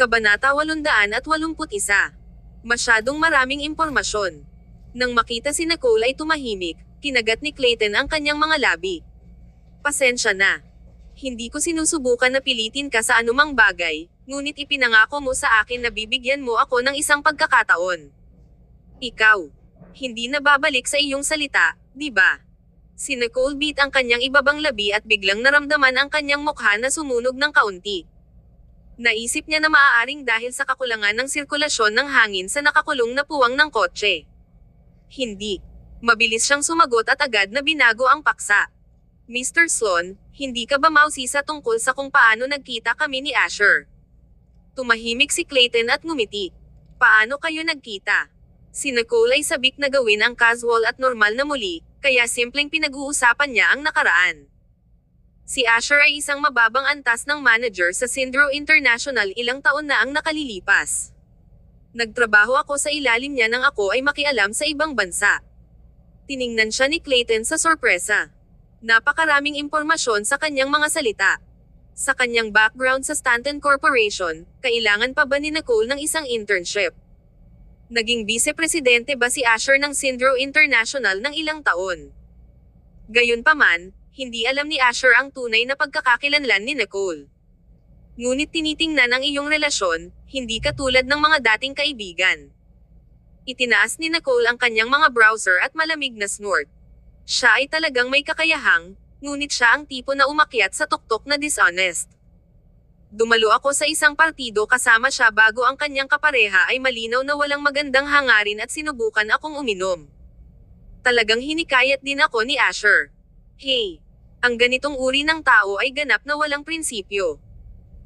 Kabanata 881. Masyadong maraming impormasyon. Nang makita si Nicole ay tumahimik, kinagat ni Clayton ang kanyang mga labi. Pasensya na. Hindi ko sinusubukan na pilitin ka sa anumang bagay, ngunit ipinangako mo sa akin na bibigyan mo ako ng isang pagkakataon. Ikaw, hindi na babalik sa iyong salita, di ba? Si Nicole bit ang kanyang ibabang labi at biglang naramdaman ang kanyang mukha na sumunog ng kaunti. Naisip niya na maaaring dahil sa kakulangan ng sirkulasyon ng hangin sa nakakulong na puwang ng kotse. Hindi. Mabilis siyang sumagot at agad na binago ang paksa. Mr. Sloan, hindi ka ba mausisa tungkol sa kung paano nagkita kami ni Asher? Tumahimik si Clayton at ngumiti. Paano kayo nagkita? Si Nicole ay sabik na gawin ang casual at normal na muli, kaya simpleng pinag-uusapan niya ang nakaraan. Si Asher ay isang mababang antas ng manager sa Sindro International, ilang taon na ang nakalilipas. Nagtrabaho ako sa ilalim niya nang ako ay makialam sa ibang bansa. Tiningnan siya ni Clayton sa sorpresa. Napakaraming impormasyon sa kanyang mga salita. Sa kanyang background sa Stanton Corporation, kailangan pa ba ni Nicole ng isang internship? Naging vice-presidente ba si Asher ng Sindro International ng ilang taon? Gayunpaman, hindi alam ni Asher ang tunay na pagkakakilanlan ni Nicole. Ngunit tinitingnan ang iyong relasyon, hindi katulad ng mga dating kaibigan. Itinaas ni Nicole ang kanyang mga browser at malamig na snort. Siya ay talagang may kakayahang, ngunit siya ang tipo na umakyat sa tuktok na dishonest. Dumalo ako sa isang partido kasama siya bago ang kanyang kapareha ay malinaw na walang magandang hangarin at sinubukan akong uminom. Talagang hinikayat din ako ni Asher. Hey, ang ganitong uri ng tao ay ganap na walang prinsipyo.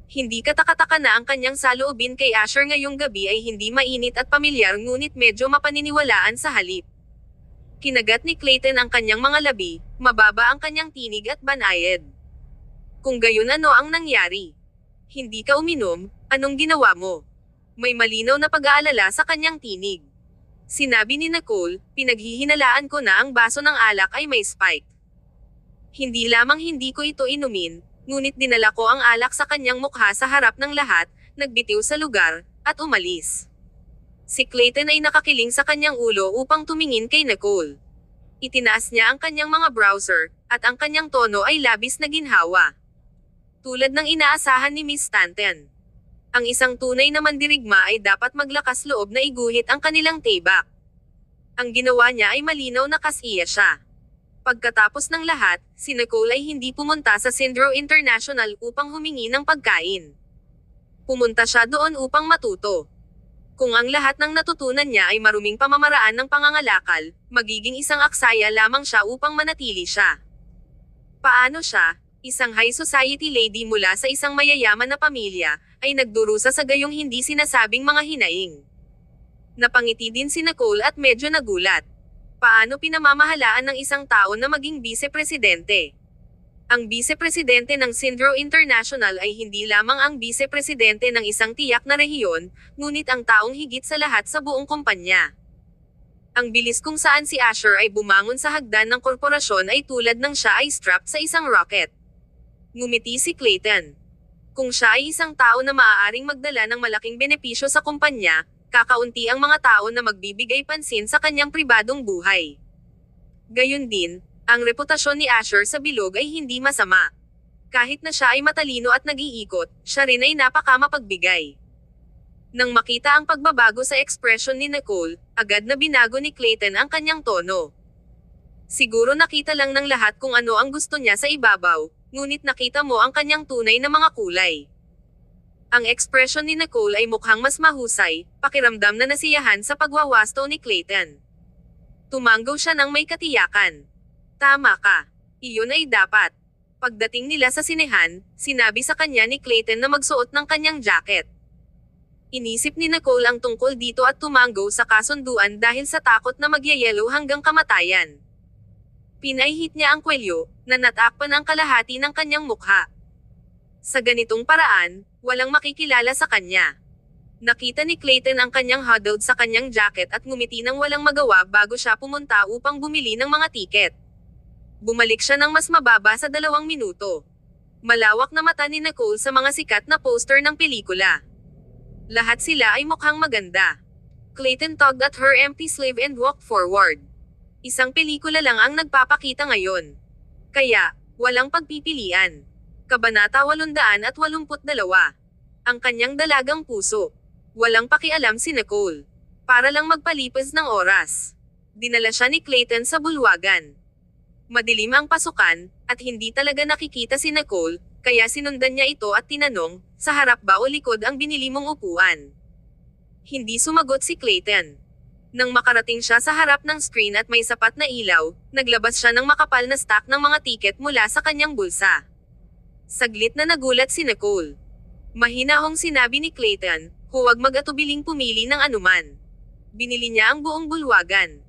Hindi katakataka na ang kanyang saloobin kay Asher ngayong gabi ay hindi mainit at pamilyar ngunit medyo mapaniniwalaan sa halip. Kinagat ni Clayton ang kanyang mga labi, mababa ang kanyang tinig at banayad. Kung gayon, ano ang nangyari? Hindi ka uminom, anong ginawa mo? May malinaw na pag-aalala sa kanyang tinig. Sinabi ni Nicole, pinaghihinalaan ko na ang baso ng alak ay may spike. Hindi lamang hindi ko ito inumin, ngunit dinala ko ang alak sa kanyang mukha sa harap ng lahat, nagbitiw sa lugar, at umalis. Si Clayton ay nakakiling sa kanyang ulo upang tumingin kay Nicole. Itinaas niya ang kanyang mga browser, at ang kanyang tono ay labis na ginhawa. Tulad ng inaasahan ni Miss Stanton. Ang isang tunay na mandirigma ay dapat maglakas loob na iguhit ang kanilang tibak. Ang ginawa niya ay malinaw na kasiya siya. Pagkatapos ng lahat, si Nicole ay hindi pumunta sa Sindro International upang humingi ng pagkain. Pumunta siya doon upang matuto. Kung ang lahat ng natutunan niya ay maruming pamamaraan ng pangangalakal, magiging isang aksaya lamang siya upang manatili siya. Paano siya, isang high society lady mula sa isang mayayaman na pamilya, ay nagdurusa sa gayong hindi sinasabing mga hinaing? Napangiti din si Nicole at medyo nagulat. Paano pinamamahalaan ng isang tao na maging vice-presidente? Ang vice-presidente ng Sindro International ay hindi lamang ang vice-presidente ng isang tiyak na rehiyon, ngunit ang taong higit sa lahat sa buong kumpanya. Ang bilis kung saan si Asher ay bumangon sa hagdan ng korporasyon ay tulad ng siya ay strapped sa isang rocket. Ngumiti si Clayton. Kung siya ay isang tao na maaaring magdala ng malaking benepisyo sa kumpanya, kakaunti ang mga tao na magbibigay pansin sa kanyang pribadong buhay. Gayon din, ang reputasyon ni Asher sa bilog ay hindi masama. Kahit na siya ay matalino at nag-iikot, siya rin ay napakamapagbigay. Nang makita ang pagbabago sa ekspresyon ni Nicole, agad na binago ni Clayton ang kanyang tono. Siguro nakita lang ng lahat kung ano ang gusto niya sa ibabaw, ngunit nakita mo ang kanyang tunay na mga kulay. Ang ekspresyon ni Nicole ay mukhang mas mahusay, pakiramdam na nasiyahan sa pagwawasto ni Clayton. Tumanggaw siya ng may katiyakan. Tama ka. Iyon ay dapat. Pagdating nila sa sinehan, sinabi sa kanya ni Clayton na magsuot ng kanyang jacket. Inisip ni Nicole ang tungkol dito at tumanggaw sa kasunduan dahil sa takot na magyayelo hanggang kamatayan. Pinaihit niya ang kwelyo, na natakpan ang kalahati ng kanyang mukha. Sa ganitong paraan, walang makikilala sa kanya. Nakita ni Clayton ang kanyang huddled sa kanyang jacket at ngumiti ng walang magawa bago siya pumunta upang bumili ng mga tiket. Bumalik siya ng mas mababa sa 2 minuto. Malawak na mata ni Nicole sa mga sikat na poster ng pelikula. Lahat sila ay mukhang maganda. Clayton tugged at her empty sleeve and walked forward. Isang pelikula lang ang nagpapakita ngayon. Kaya, walang pagpipilian. Kabanata 882. Ang kanyang dalagang puso. Walang pakialam si Nicole. Para lang magpalipas ng oras. Dinala siya ni Clayton sa bulwagan. Madilim ang pasukan, at hindi talaga nakikita si Nicole, kaya sinundan niya ito at tinanong, sa harap ba o likod ang binili mong upuan? Hindi sumagot si Clayton. Nang makarating siya sa harap ng screen at may sapat na ilaw, naglabas siya ng makapal na stack ng mga tiket mula sa kanyang bulsa. Saglit na nagulat si Nicole. Mahinahong sinabi ni Clayton, huwag mag-atubiling pumili ng anuman. Binili niya ang buong bulwagan.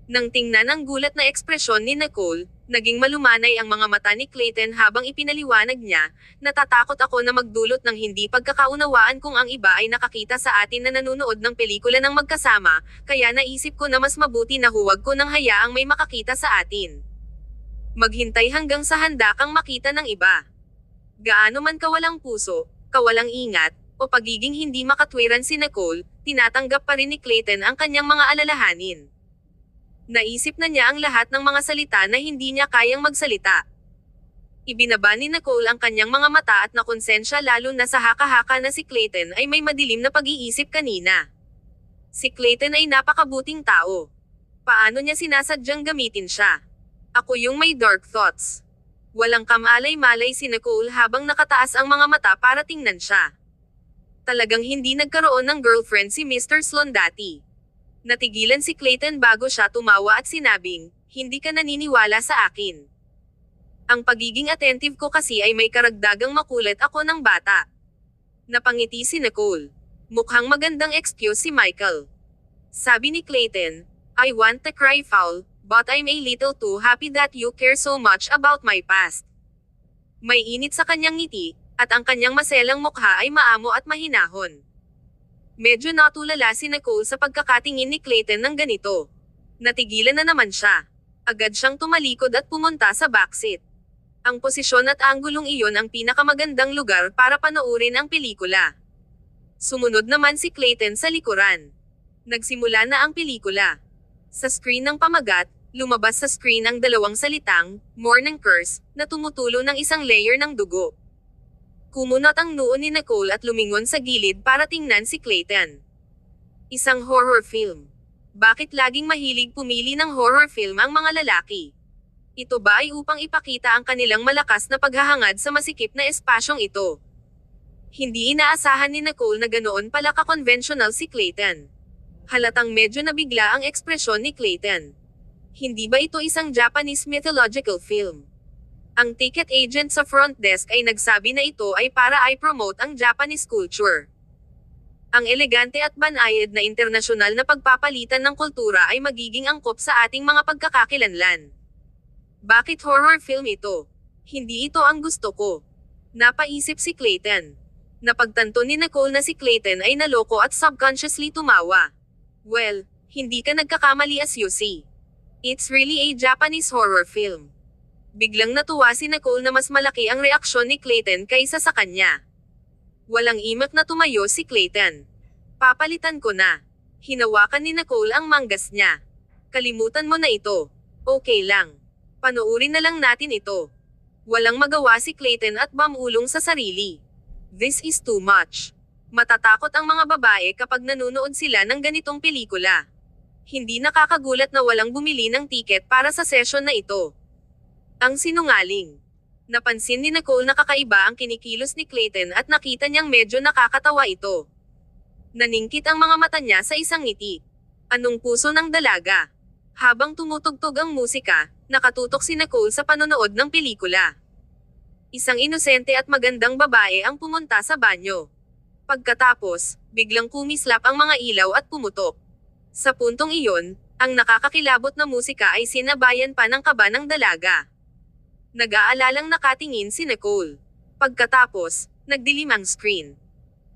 Nang tingnan ang gulat na ekspresyon ni Nicole, naging malumanay ang mga mata ni Clayton habang ipinaliwanag niya, natatakot ako na magdulot ng hindi pagkakaunawaan kung ang iba ay nakakita sa atin na nanonood ng pelikula ng magkasama, kaya naisip ko na mas mabuti na huwag ko nang hayaang may makakita sa atin. Maghintay hanggang sa handa kang makita ng iba. Gaano man kawalang puso, kawalang ingat, o pagiging hindi makatwiran si Nicole, tinatanggap pa rin ni Clayton ang kanyang mga alalahanin. Naisip na niya ang lahat ng mga salita na hindi niya kayang magsalita. Ibinaba ni Nicole ang kanyang mga mata at nakonsensya lalo na sa haka-haka na si Clayton ay may madilim na pag-iisip kanina. Si Clayton ay napakabuting tao. Paano niya sinasadyang gamitin siya? Ako yung may dark thoughts. Walang kamalay-malay si Nicole habang nakataas ang mga mata para tingnan siya. Talagang hindi nagkaroon ng girlfriend si Mr. Sloan dati. Natigilan si Clayton bago siya tumawa at sinabing, hindi ka naniniwala sa akin. Ang pagiging attentive ko kasi ay may karagdagang makulit ako ng bata. Napangiti si Nicole. Mukhang magandang excuse si Michael. Sabi ni Clayton, I want to cry foul, but I'm a little too happy that you care so much about my past. May init sa kanyang ngiti, at ang kanyang maselang mukha ay maamo at mahinahon. Medyo natulala si Nicole sa pagkakatingin ni Clayton ng ganito. Natigilan na naman siya. Agad siyang tumalikod at pumunta sa backseat. Ang posisyon at anggulong iyon ang pinakamagandang lugar para panoorin ang pelikula. Sumunod naman si Clayton sa likuran. Nagsimula na ang pelikula. Sa screen ng pamagat, lumabas sa screen ang dalawang salitang, "Morning Curse," na tumutulo ng isang layer ng dugo. Kumunot ang noo ni Nicole at lumingon sa gilid para tingnan si Clayton. Isang horror film. Bakit laging mahilig pumili ng horror film ang mga lalaki? Ito ba ay upang ipakita ang kanilang malakas na paghahangad sa masikip na espasyong ito? Hindi inaasahan ni Nicole na ganoon pala ka-conventional si Clayton. Halatang medyo nabigla ang ekspresyon ni Clayton. Hindi ba ito isang Japanese mythological film? Ang ticket agent sa front desk ay nagsabi na ito ay para i-promote ang Japanese culture. Ang elegante at banayad na internasyonal na pagpapalitan ng kultura ay magiging angkop sa ating mga pagkakakilanlan. Bakit horror film ito? Hindi ito ang gusto ko. Napaisip si Clayton. Napagtanto ni Nicole na si Clayton ay naloko at subconsciously tumawa. Well, hindi ka nagkakamali as you see. It's really a Japanese horror film. Biglang natuwa si Nicole na mas malaki ang reaksyon ni Clayton kaysa sa kanya. Walang imak na tumayo si Clayton. Papalitan ko na. Hinawakan ni Nicole ang manggas niya. Kalimutan mo na ito. Okay lang. Panoorin na lang natin ito. Walang magawa si Clayton at mamulong sa sarili. This is too much. Matatakot ang mga babae kapag nanonood sila ng ganitong pelikula. Hindi nakakagulat na walang bumili ng tiket para sa session na ito. Ang sinungaling. Napansin ni Nicole na kakaiba ang kinikilos ni Clayton at nakita niyang medyo nakakatawa ito. Naningkit ang mga mata niya sa isang ngiti. Anong puso ng dalaga? Habang tumutugtog ang musika, nakatutok si Nicole sa panonood ng pelikula. Isang inosente at magandang babae ang pumunta sa banyo. Pagkatapos, biglang kumislap ang mga ilaw at pumutok. Sa puntong iyon, ang nakakakilabot na musika ay sinabayan pa ng kaba ng dalaga. Nag-aalalang nakatingin si Nicole. Pagkatapos, nagdilim ang screen.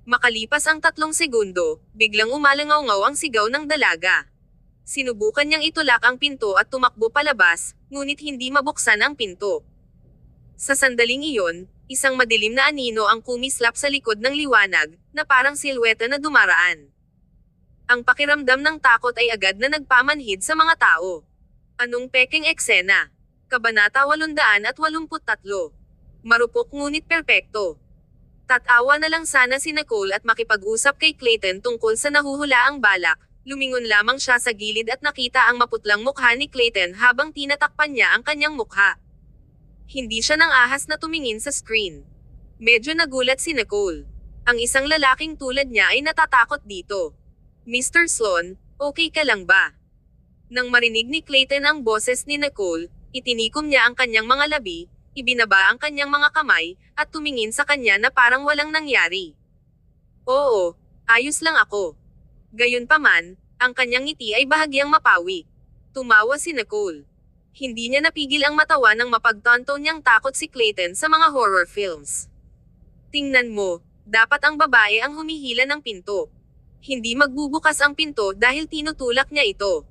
Makalipas ang 3 segundo, biglang umalangaw-ngaw ang sigaw ng dalaga. Sinubukan niyang itulak ang pinto at tumakbo palabas, ngunit hindi mabuksan ang pinto. Sa sandaling iyon, Isang madilim na anino ang kumislap sa likod ng liwanag, na parang silweta na dumaraan. Ang pakiramdam ng takot ay agad na nagpamanhid sa mga tao. Anong pekeng eksena? Kabanata 883. Marupok ngunit perpekto. Tatawa na lang sana si Nicole at makipag-usap kay Clayton tungkol sa nahuhulaang balak. Lumingon lamang siya sa gilid at nakita ang maputlang mukha ni Clayton habang tinatakpan niya ang kanyang mukha. Hindi siya nang ahas na tumingin sa screen. Medyo nagulat si Nicole. Ang isang lalaking tulad niya ay natatakot dito. Mr. Sloan, okay ka lang ba? Nang marinig ni Clayton ang boses ni Nicole, itinikom niya ang kanyang mga labi, ibinaba ang kanyang mga kamay, at tumingin sa kanya na parang walang nangyari. Oo, ayos lang ako. Gayunpaman, ang kanyang ngiti ay bahagyang mapawi. Tumawa si Nicole. Hindi niya napigil ang matawa nang mapagtanto niyang takot si Clayton sa mga horror films. Tingnan mo, dapat ang babae ang humihila ng pinto. Hindi magbubukas ang pinto dahil tinutulak niya ito.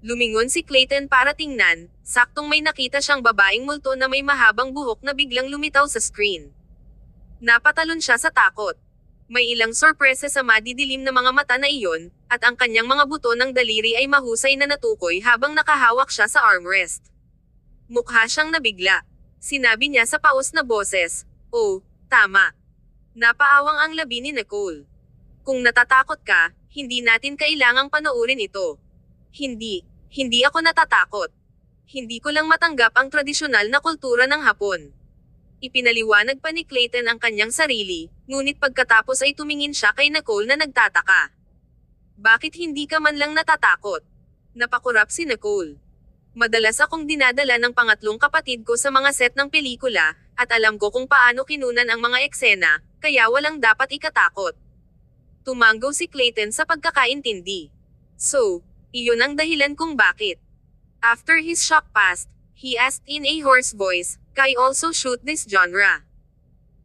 Lumingon si Clayton para tingnan, saktong may nakita siyang babaeng multo na may mahabang buhok na biglang lumitaw sa screen. Napatalon siya sa takot. May ilang sorpresa sa madidilim na mga mata na iyon, at ang kanyang mga buto ng daliri ay mahusay na natukoy habang nakahawak siya sa armrest. Mukha siyang nabigla. Sinabi niya sa paos na boses, "Oh, tama." Napaawang ang labi ni Nicole. Kung natatakot ka, hindi natin kailangang panoorin ito. Hindi ako natatakot. Hindi ko lang matanggap ang tradisyonal na kultura ng Hapon. Ipinaliwanag pa ni Clayton ang kanyang sarili, ngunit pagkatapos ay tumingin siya kay Nicole na nagtataka. Bakit hindi ka man lang natatakot? Napakurap si Nicole. Madalas akong dinadala ng pangatlong kapatid ko sa mga set ng pelikula, at alam ko kung paano kinunan ang mga eksena, kaya walang dapat ikatakot. Tumanggo si Clayton sa pagkakaintindi. So, iyon ang dahilan kung bakit. After his shock passed, he asked in a hoarse voice, "Can I also shoot this genre?"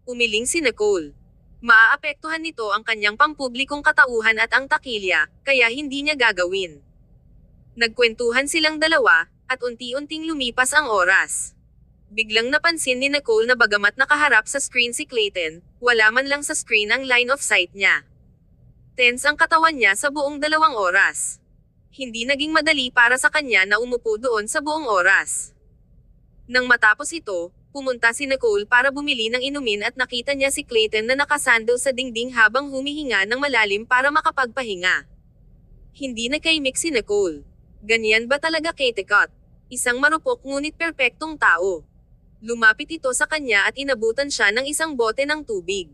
Umiling si Nicole. Maaapektuhan nito ang kanyang pampublikong katauhan at ang takilya, kaya hindi niya gagawin. Nagkwentuhan silang dalawa, at unti-unting lumipas ang oras. Biglang napansin ni Nicole na bagamat nakaharap sa screen si Clayton, wala man lang sa screen ang line of sight niya. Tense ang katawan niya sa buong 2 oras. Hindi naging madali para sa kanya na umupo doon sa buong oras. Nang matapos ito, pumunta si Nicole para bumili ng inumin at nakita niya si Clayton na nakasandal sa dingding habang humihinga ng malalim para makapagpahinga. Hindi nakaimik si Nicole. Ganyan ba talaga Katekot? Isang marupok ngunit perpektong tao. Lumapit ito sa kanya at inabutan siya ng isang bote ng tubig.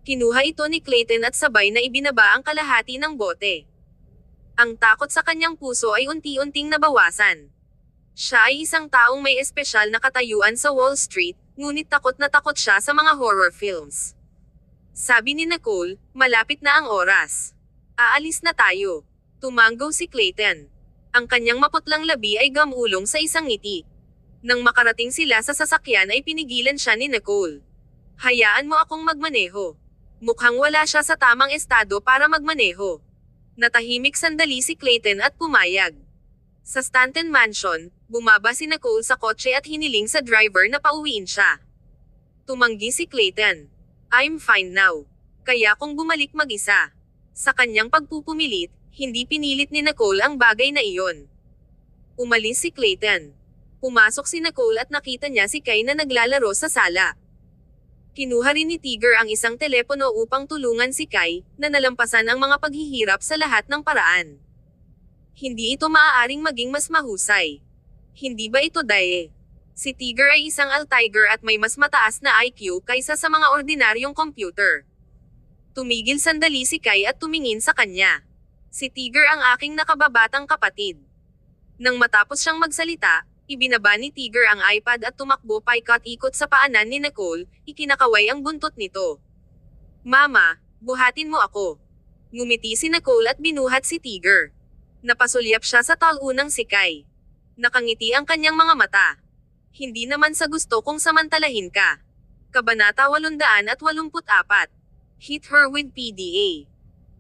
Kinuha ito ni Clayton at sabay na ibinaba ang kalahati ng bote. Ang takot sa kanyang puso ay unti-unting nabawasan. Siya ay isang taong may espesyal na katayuan sa Wall Street, ngunit takot na takot siya sa mga horror films. Sabi ni Nicole, malapit na ang oras. Aalis na tayo. Tumanggo si Clayton. Ang kanyang maputlang labi ay gamulong sa isang ngiti. Nang makarating sila sa sasakyan ay pinigilan siya ni Nicole. Hayaan mo akong magmaneho. Mukhang wala siya sa tamang estado para magmaneho. Natahimik sandali si Clayton at pumayag. Sa Stanton Mansion, bumaba si Nicole sa kotse at hiniling sa driver na pauwiin siya. Tumanggi si Clayton. I'm fine now. Kaya kung bumalik mag-isa. Sa kanyang pagpupumilit, hindi pinilit ni Nicole ang bagay na iyon. Umalis si Clayton. Pumasok si Nicole at nakita niya si Kai na naglalaro sa sala. Kinuha rin ni Tigger ang isang telepono upang tulungan si Kai, na nalampasan ang mga paghihirap sa lahat ng paraan. Hindi ito maaaring maging mas mahusay. Hindi ba ito daye? Si Tigger ay isang Altiger at may mas mataas na IQ kaysa sa mga ordinaryong computer. Tumigil sandali si Kai at tumingin sa kanya. Si Tigger ang aking nakababatang kapatid. Nang matapos siyang magsalita, ibinaba ni Tigger ang iPad at tumakbo paikot-ikot sa paanan ni Nicole, ikinakaway ang buntot nito. Mama, buhatin mo ako. Ngumiti si Nicole at binuhat si Tigger. Napasulyap siya sa talunang si Kai. Nakangiti ang kanyang mga mata. Hindi naman sa gusto kong samantalahin ka. Kabanata 884. Hit her with PDA.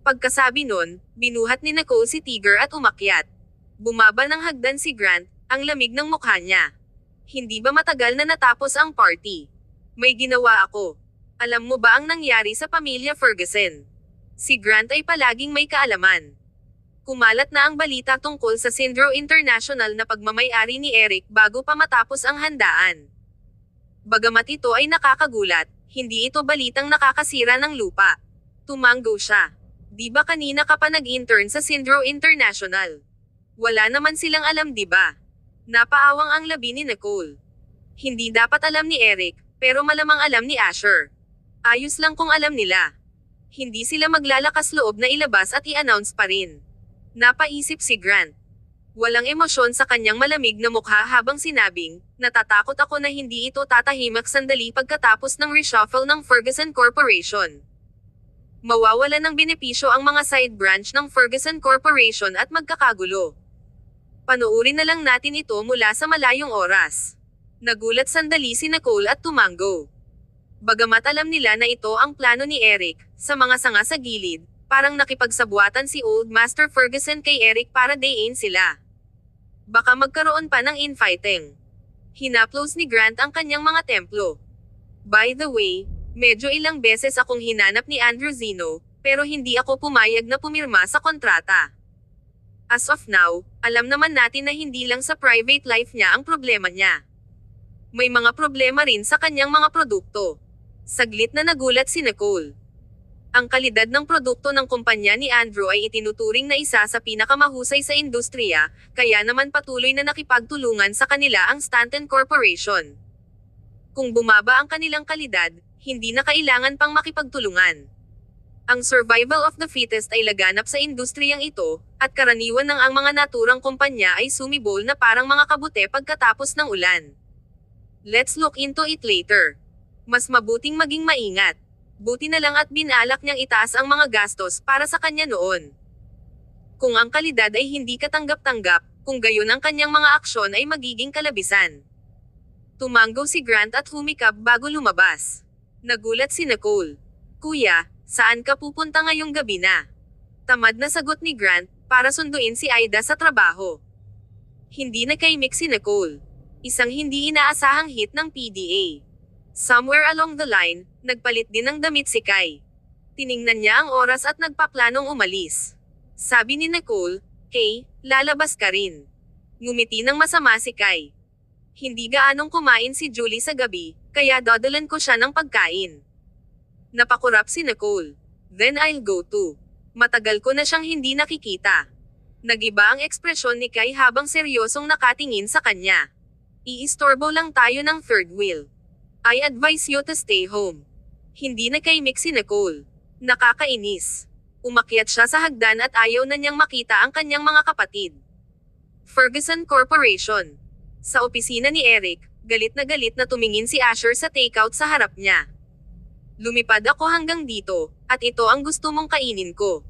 Pagkasabi nun, binuhat ni Nicole si Tigger at umakyat. Bumaba ng hagdan si Grant, ang lamig ng mukha niya. Hindi ba matagal na natapos ang party? May ginawa ako. Alam mo ba ang nangyari sa pamilya Ferguson? Si Grant ay palaging may kaalaman. Kumalat na ang balita tungkol sa Sindro International na pagmamay-ari ni Eric bago pa matapos ang handaan. Bagamat ito ay nakakagulat, hindi ito balitang nakakasira ng lupa. Tumanggo siya. Di ba kanina ka pa nag-intern sa Sindro International? Wala naman silang alam, di ba? Napaawang ang labi ni Nicole. Hindi dapat alam ni Eric, pero malamang alam ni Asher. Ayos lang kung alam nila. Hindi sila maglalakas loob na ilabas at i-announce pa rin. Napaisip si Grant. Walang emosyon sa kanyang malamig na mukha habang sinabing, natatakot ako na hindi ito tatahimak sandali pagkatapos ng reshuffle ng Ferguson Corporation. Mawawalan ng benepisyo ang mga side branch ng Ferguson Corporation at magkakagulo. Panuurin na lang natin ito mula sa malayong oras. Nagulat sandali si Nicole at tumanggo. Bagamat alam nila na ito ang plano ni Eric, sa mga sanga sa gilid, parang nakipagsabuatan si Old Master Ferguson kay Eric para dayin sila. Baka magkaroon pa ng infighting. Hinaplos ni Grant ang kanyang mga templo. By the way, medyo ilang beses akong hinanap ni Andrew Zeno, pero hindi ako pumayag na pumirma sa kontrata. As of now, alam naman natin na hindi lang sa private life niya ang problema niya. May mga problema rin sa kanyang mga produkto. Saglit na nagulat si Nicole. Ang kalidad ng produkto ng kumpanya ni Andrew ay itinuturing na isa sa pinakamahusay sa industriya, kaya naman patuloy na nakipagtulungan sa kanila ang Stanton Corporation. Kung bumaba ang kanilang kalidad, hindi na kailangan pang makipagtulungan. Ang survival of the fittest ay laganap sa industriyang ito, at karaniwan ng ang mga naturang kumpanya ay sumibol na parang mga kabute pagkatapos ng ulan. Let's look into it later. Mas mabuting maging maingat. Buti na lang at binalak niyang itaas ang mga gastos para sa kanya noon. Kung ang kalidad ay hindi katanggap-tanggap, kung gayon ang kanyang mga aksyon ay magiging kalabisan. Tumanggo si Grant at humikap bago lumabas. Nagulat si Nicole. Kuya, saan ka pupunta ngayong gabi na? Tamad na sagot ni Grant, para sunduin si Aida sa trabaho. Hindi nakaimik si Nicole. Isang hindi inaasahang hit ng PDA. Somewhere along the line, nagpalit din ng damit si Kai. Tiningnan niya ang oras at nagpaplanong umalis. Sabi ni Nicole, Kay, lalabas ka rin. Ngumiti ng masama si Kai. Hindi gaanong kumain si Julie sa gabi, kaya dadalan ko siya ng pagkain. Napakurap si Nicole. Then I'll go too. Matagal ko na siyang hindi nakikita. Nagiba ang ekspresyon ni Kai habang seryosong nakatingin sa kanya. Iistorbo lang tayo ng third wheel. I advise you to stay home. Hindi nakaimik si Nicole. Nakakainis. Umakyat siya sa hagdan at ayaw na niyang makita ang kanyang mga kapatid. Ferguson Corporation. Sa opisina ni Eric, galit na tumingin si Asher sa takeout sa harap niya. Lumipad ako hanggang dito, at ito ang gusto mong kainin ko.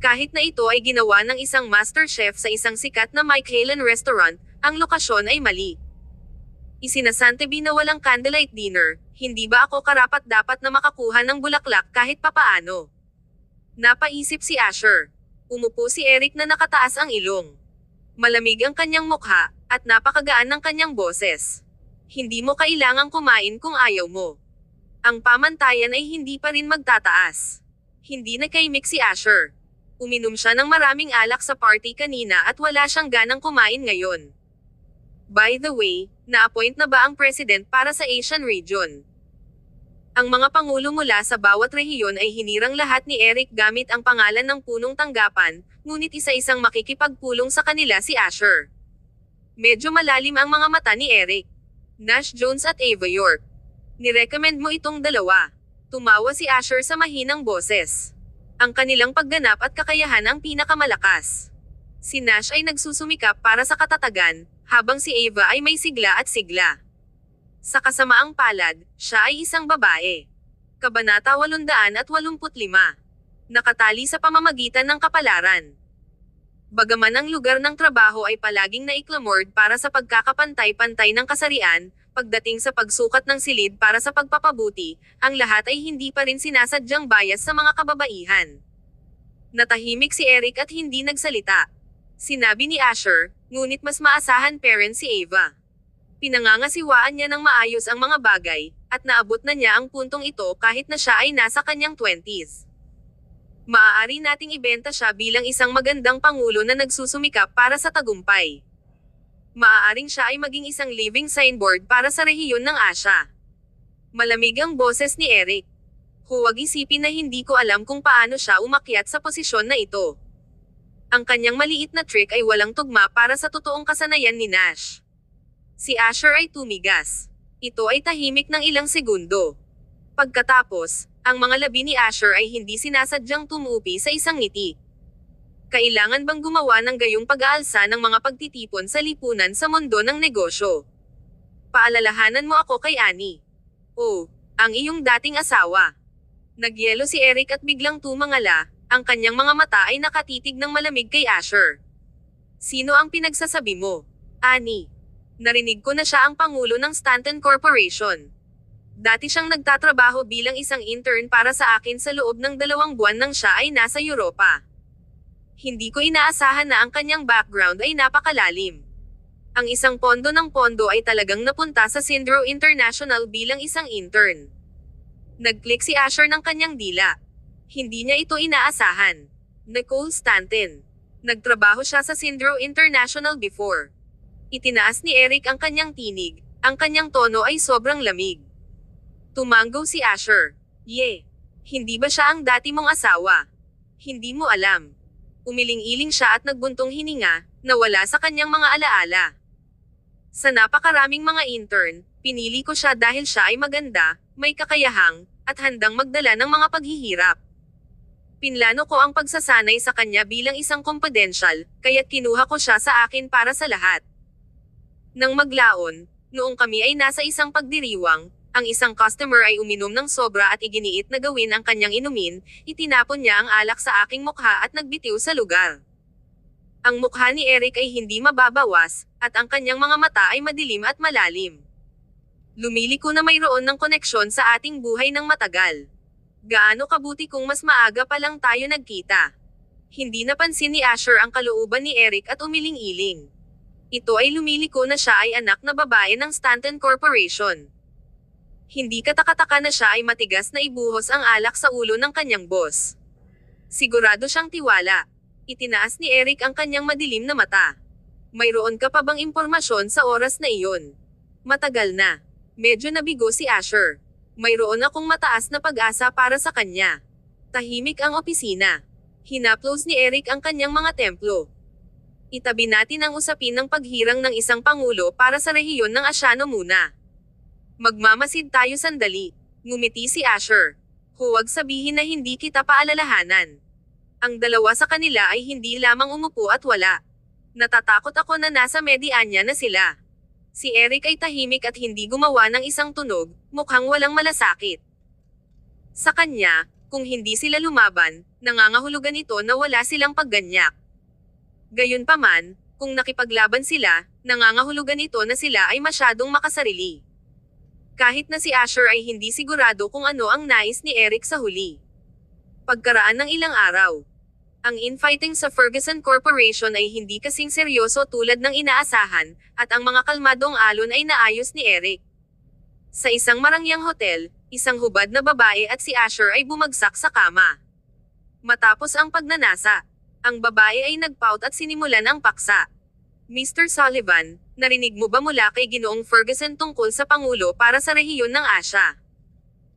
Kahit na ito ay ginawa ng isang master chef sa isang sikat na Michelin restaurant, ang lokasyon ay mali. Isinasantabi na walang candlelight dinner, hindi ba ako karapat-dapat na makakuha ng bulaklak kahit papaano? Napaisip si Asher. Umupo si Eric na nakataas ang ilong. Malamig ang kanyang mukha, at napakagaan ng kanyang boses. Hindi mo kailangang kumain kung ayaw mo. Ang pamantayan ay hindi pa rin magtataas. Hindi nakaimik si Asher. Uminom siya ng maraming alak sa party kanina at wala siyang ganang kumain ngayon. By the way, na-appoint na ba ang president para sa Asian region? Ang mga pangulo mula sa bawat rehiyon ay hinirang lahat ni Eric gamit ang pangalan ng punong tanggapan, ngunit isa-isang makikipagpulong sa kanila si Asher. Medyo malalim ang mga mata ni Eric. Nash Jones at Ava York. Nirecommend mo itong dalawa. Tumawa si Asher sa mahinang boses. Ang kanilang pagganap at kakayahan ang pinakamalakas. Si Nash ay nagsusumikap para sa katatagan, habang si Ava ay may sigla at sigla. Sa kasamaang palad, siya ay isang babae. Kabanata 885. Nakatali sa pamamagitan ng kapalaran. Bagaman ang lugar ng trabaho ay palaging naiklamord para sa pagkakapantay-pantay ng kasarian, pagdating sa pagsukat ng silid para sa pagpapabuti, ang lahat ay hindi pa rin sinasadyang bias sa mga kababaihan. Natahimik si Eric at hindi nagsalita. Sinabi ni Asher, ngunit mas maasahan parent si Ava. Pinangangasiwaan niya ng maayos ang mga bagay, at naabot na niya ang puntong ito kahit na siya ay nasa kanyang 20s. Maaari nating ibenta siya bilang isang magandang pangulo na nagsusumikap para sa tagumpay. Maaaring siya ay maging isang living signboard para sa rehiyon ng Asya. Malamig ang boses ni Eric. Huwag isipin na hindi ko alam kung paano siya umakyat sa posisyon na ito. Ang kanyang maliit na trick ay walang tugma para sa totoong kasanayan ni Nash. Si Asher ay tumigas. Ito ay tahimik ng ilang segundo. Pagkatapos, ang mga labi ni Asher ay hindi sinasadyang tumupi sa isang ngiti. Kailangan bang gumawa ng gayong pag-aalsa ng mga pagtitipon sa lipunan sa mundo ng negosyo? Paalalahanan mo ako kay Annie. Oh, ang iyong dating asawa. Nagyelo si Eric at biglang tumangala, ang kanyang mga mata ay nakatitig ng malamig kay Asher. Sino ang pinagsasabi mo? Annie. Narinig ko na siya ang pangulo ng Stanton Corporation. Dati siyang nagtatrabaho bilang isang intern para sa akin sa loob ng 2 buwan nang siya ay nasa Europa. Hindi ko inaasahan na ang kanyang background ay napakalalim. Ang isang pondo ng pondo ay talagang napunta sa Sindro International bilang isang intern. Nag-click si Asher ng kanyang dila. Hindi niya ito inaasahan. Nicole Stanton. Nagtrabaho siya sa Sindro International before. Itinaas ni Eric ang kanyang tinig. Ang kanyang tono ay sobrang lamig. Tumango si Asher. Hindi ba siya ang dati mong asawa? Hindi mo alam. Umiling-iling siya at nagbuntong hininga, nawala sa kanyang mga alaala. Sa napakaraming mga intern, pinili ko siya dahil siya ay maganda, may kakayahang, at handang magdala ng mga paghihirap. Pinlano ko ang pagsasanay sa kanya bilang isang confidential, kaya't kinuha ko siya sa akin para sa lahat. Nang maglaon, noong kami ay nasa isang pagdiriwang, ang isang customer ay uminom ng sobra at iginiit na gawin ang kanyang inumin, itinapon niya ang alak sa aking mukha at nagbitiw sa lugar. Ang mukha ni Eric ay hindi mababawas, at ang kanyang mga mata ay madilim at malalim. Lumiliko na mayroon ng koneksyon sa ating buhay ng matagal. Gaano kabuti kung mas maaga pa lang tayo nagkita. Hindi napansin ni Asher ang kalooban ni Eric at umiling-iling. Ito ay lumiliko na siya ay anak na babae ng Stanton Corporation. Hindi katakataka na siya ay matigas na ibuhos ang alak sa ulo ng kanyang boss. Sigurado siyang tiwala. Itinaas ni Eric ang kanyang madilim na mata. Mayroon ka pa bang impormasyon sa oras na iyon? Matagal na. Medyo nabigo si Asher. Mayroon akong mataas na pag-asa para sa kanya. Tahimik ang opisina. Hinaplos ni Eric ang kanyang mga templo. Itabi natin ang usapin ng paghirang ng isang pangulo para sa rehiyon ng Asyano muna. Magmamasid tayo sandali. Ngumiti si Asher. Huwag sabihin na hindi kita paalalahanan. Ang dalawa sa kanila ay hindi lamang umupo at wala. Natatakot ako na nasa medianya na sila. Si Eric ay tahimik at hindi gumawa ng isang tunog, mukhang walang malasakit. Sa kanya, kung hindi sila lumaban, nangangahulugan ito na wala silang pagganyak. Gayunpaman, kung nakipaglaban sila, nangangahulugan ito na sila ay masyadong makasarili. Kahit na si Asher ay hindi sigurado kung ano ang nais ni Eric sa huli. Pagkaraan ng ilang araw, ang infighting sa Ferguson Corporation ay hindi kasing seryoso tulad ng inaasahan, at ang mga kalmadong alon ay naayos ni Eric. Sa isang marangyang hotel, isang hubad na babae at si Asher ay bumagsak sa kama. Matapos ang pagnanasa, ang babae ay nagpout at sinimulan ang paksa. Mr. Sullivan, narinig mo ba mula kay Ginoong Ferguson tungkol sa Pangulo para sa rehiyon ng Asya?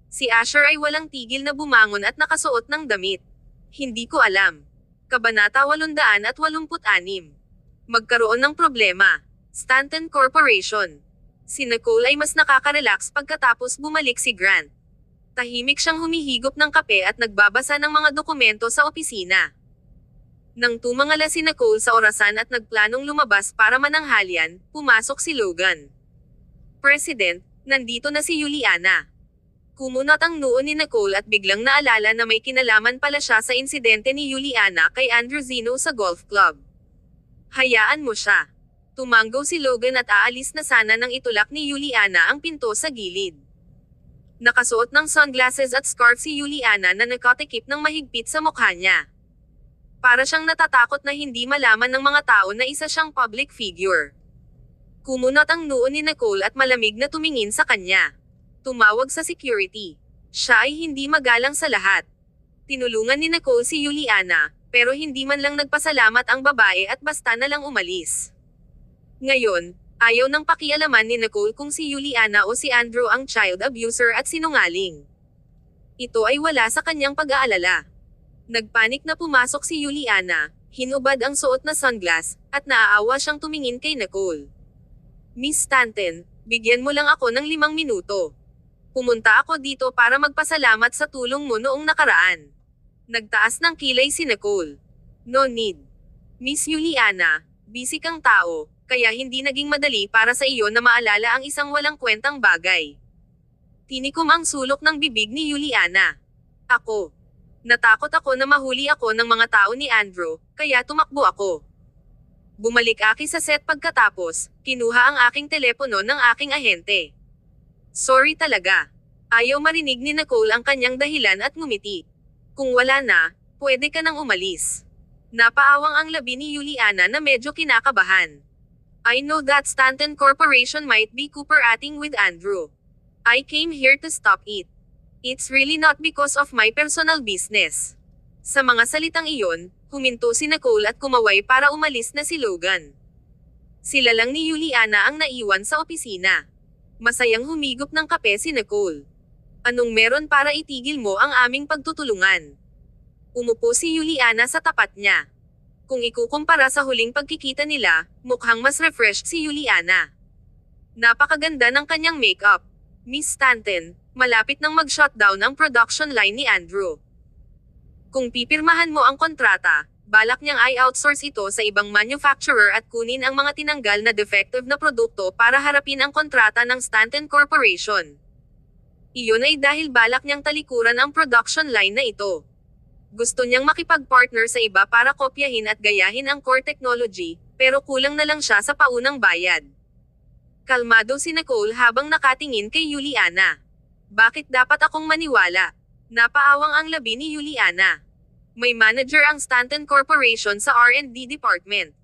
Si Asher ay walang tigil na bumangon at nakasuot ng damit. Hindi ko alam. Kabanata 886. Magkaroon ng problema. Stanton Corporation. Si Nicole ay mas nakaka-relax pagkatapos bumalik si Grant. Tahimik siyang humihigop ng kape at nagbabasa ng mga dokumento sa opisina. Nang tumangala si Nicole sa orasan at nagplanong lumabas para mananghalian, pumasok si Logan. President, nandito na si Juliana. Kumunot ang noo ni Nicole at biglang naalala na may kinalaman pala siya sa insidente ni Juliana kay Andrew Zino sa golf club. Hayaan mo siya. Tumango si Logan at aalis na sana nang itulak ni Juliana ang pinto sa gilid. Nakasuot ng sunglasses at scarf si Juliana na nakatikip ng mahigpit sa mukha niya. Para siyang natatakot na hindi malaman ng mga tao na isa siyang public figure. Kumunot ang noo ni Nicole at malamig na tumingin sa kanya. Tumawag sa security. Siya ay hindi magalang sa lahat. Tinulungan ni Nicole si Juliana, pero hindi man lang nagpasalamat ang babae at basta na lang umalis. Ngayon, ayaw nang pakialaman ni Nicole kung si Juliana o si Andrew ang child abuser at sinungaling. Ito ay wala sa kanyang pag-aalala. Nagpanik na pumasok si Juliana, hinubad ang suot na sunglass, at naaawa siyang tumingin kay Nicole. Miss Stanton, bigyan mo lang ako ng 5 minuto. Pumunta ako dito para magpasalamat sa tulong mo noong nakaraan. Nagtaas ng kilay si Nicole. No need. Miss Juliana, busy kang tao, kaya hindi naging madali para sa iyo na maalala ang isang walang kwentang bagay. Tinikom ang sulok ng bibig ni Juliana. Ako. Natakot ako na mahuli ako ng mga tao ni Andrew, kaya tumakbo ako. Bumalik ako sa set pagkatapos, kinuha ang aking telepono ng aking ahente. Sorry talaga. Ayaw marinig ni Nicole ang kanyang dahilan at ngumiti. Kung wala na, pwede ka nang umalis. Napaawang ang labi ni Juliana na medyo kinakabahan. I know that Stanton Corporation might be cooperating with Andrew. I came here to stop it. It's really not because of my personal business. Sa mga salitang iyon, huminto si Nicole at kumaway para umalis na si Logan. Sila lang ni Juliana ang naiwan sa opisina. Masayang humigop ng kape si Nicole. Anong meron para itigil mo ang aming pagtutulungan? Umupo si Juliana sa tapat niya. Kung ikukumpara sa huling pagkikita nila, mukhang mas refreshed si Juliana. Napakaganda ng kanyang makeup. Miss Stanton, malapit nang mag-shutdown ang production line ni Andrew. Kung pipirmahan mo ang kontrata, balak niyang i-outsource ito sa ibang manufacturer at kunin ang mga tinanggal na defective na produkto para harapin ang kontrata ng Stanton Corporation. Iyon ay dahil balak niyang talikuran ang production line na ito. Gusto niyang makipag-partner sa iba para kopyahin at gayahin ang core technology, pero kulang na lang siya sa paunang bayad. Kalmado si Nicole habang nakatingin kay Juliana. Bakit dapat akong maniwala? Napaawang ang labi ni Juliana. May manager ang Stanton Corporation sa R&D department.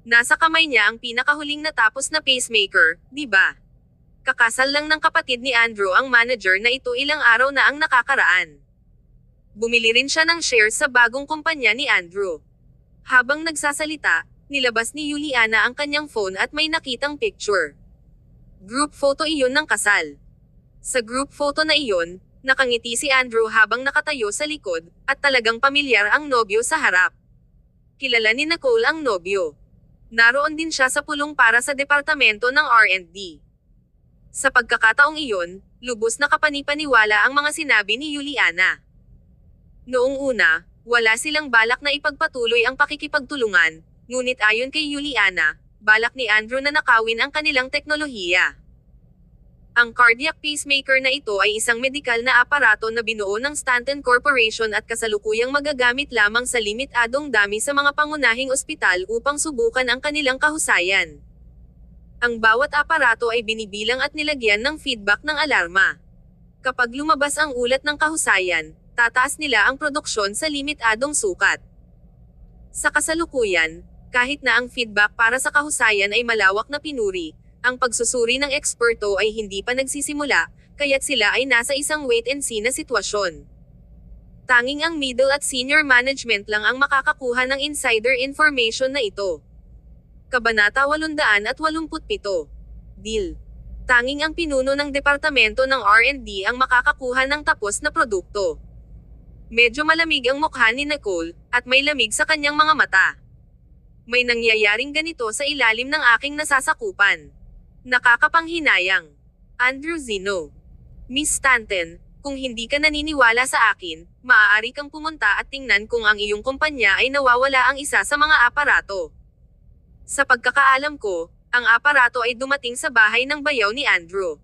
Nasa kamay niya ang pinakahuling natapos na pacemaker, di ba? Kakasal lang ng kapatid ni Andrew ang manager na ito ilang araw na ang nakakaraan. Bumili rin siya ng shares sa bagong kumpanya ni Andrew. Habang nagsasalita, nilabas ni Juliana ang kanyang phone at may nakitang picture. Group photo iyon ng kasal. Sa group photo na iyon, nakangiti si Andrew habang nakatayo sa likod, at talagang pamilyar ang nobyo sa harap. Kilala ni Nicole ang nobyo. Naroon din siya sa pulong para sa departamento ng R&D. Sa pagkakataong iyon, lubos na kapanipaniwala ang mga sinabi ni Juliana. Noong una, wala silang balak na ipagpatuloy ang pakikipagtulungan, ngunit ayon kay Juliana, balak ni Andrew na nakawin ang kanilang teknolohiya. Ang cardiac pacemaker na ito ay isang medikal na aparato na binuo ng Stanton Corporation at kasalukuyang magagamit lamang sa limitadong dami sa mga pangunahing ospital upang subukan ang kanilang kahusayan. Ang bawat aparato ay binibilang at nilagyan ng feedback ng alarma. Kapag lumabas ang ulat ng kahusayan, tataas nila ang produksyon sa limitadong sukat. Sa kasalukuyan, kahit na ang feedback para sa kahusayan ay malawak na pinuri, ang pagsusuri ng eksperto ay hindi pa nagsisimula, kaya't sila ay nasa isang wait-and-see na sitwasyon. Tanging ang middle at senior management lang ang makakakuha ng insider information na ito. Kabanata 887. Deal. Tanging ang pinuno ng departamento ng R&D ang makakakuha ng tapos na produkto. Medyo malamig ang mukha ni Nicole, at may lamig sa kanyang mga mata. May nangyayaring ganito sa ilalim ng aking nasasakupan. Nakakapanghinayang. Andrew Zino. Miss Stanton, kung hindi ka naniniwala sa akin, maaari kang pumunta at tingnan kung ang iyong kumpanya ay nawawala ang isa sa mga aparato. Sa pagkakaalam ko, ang aparato ay dumating sa bahay ng bayaw ni Andrew.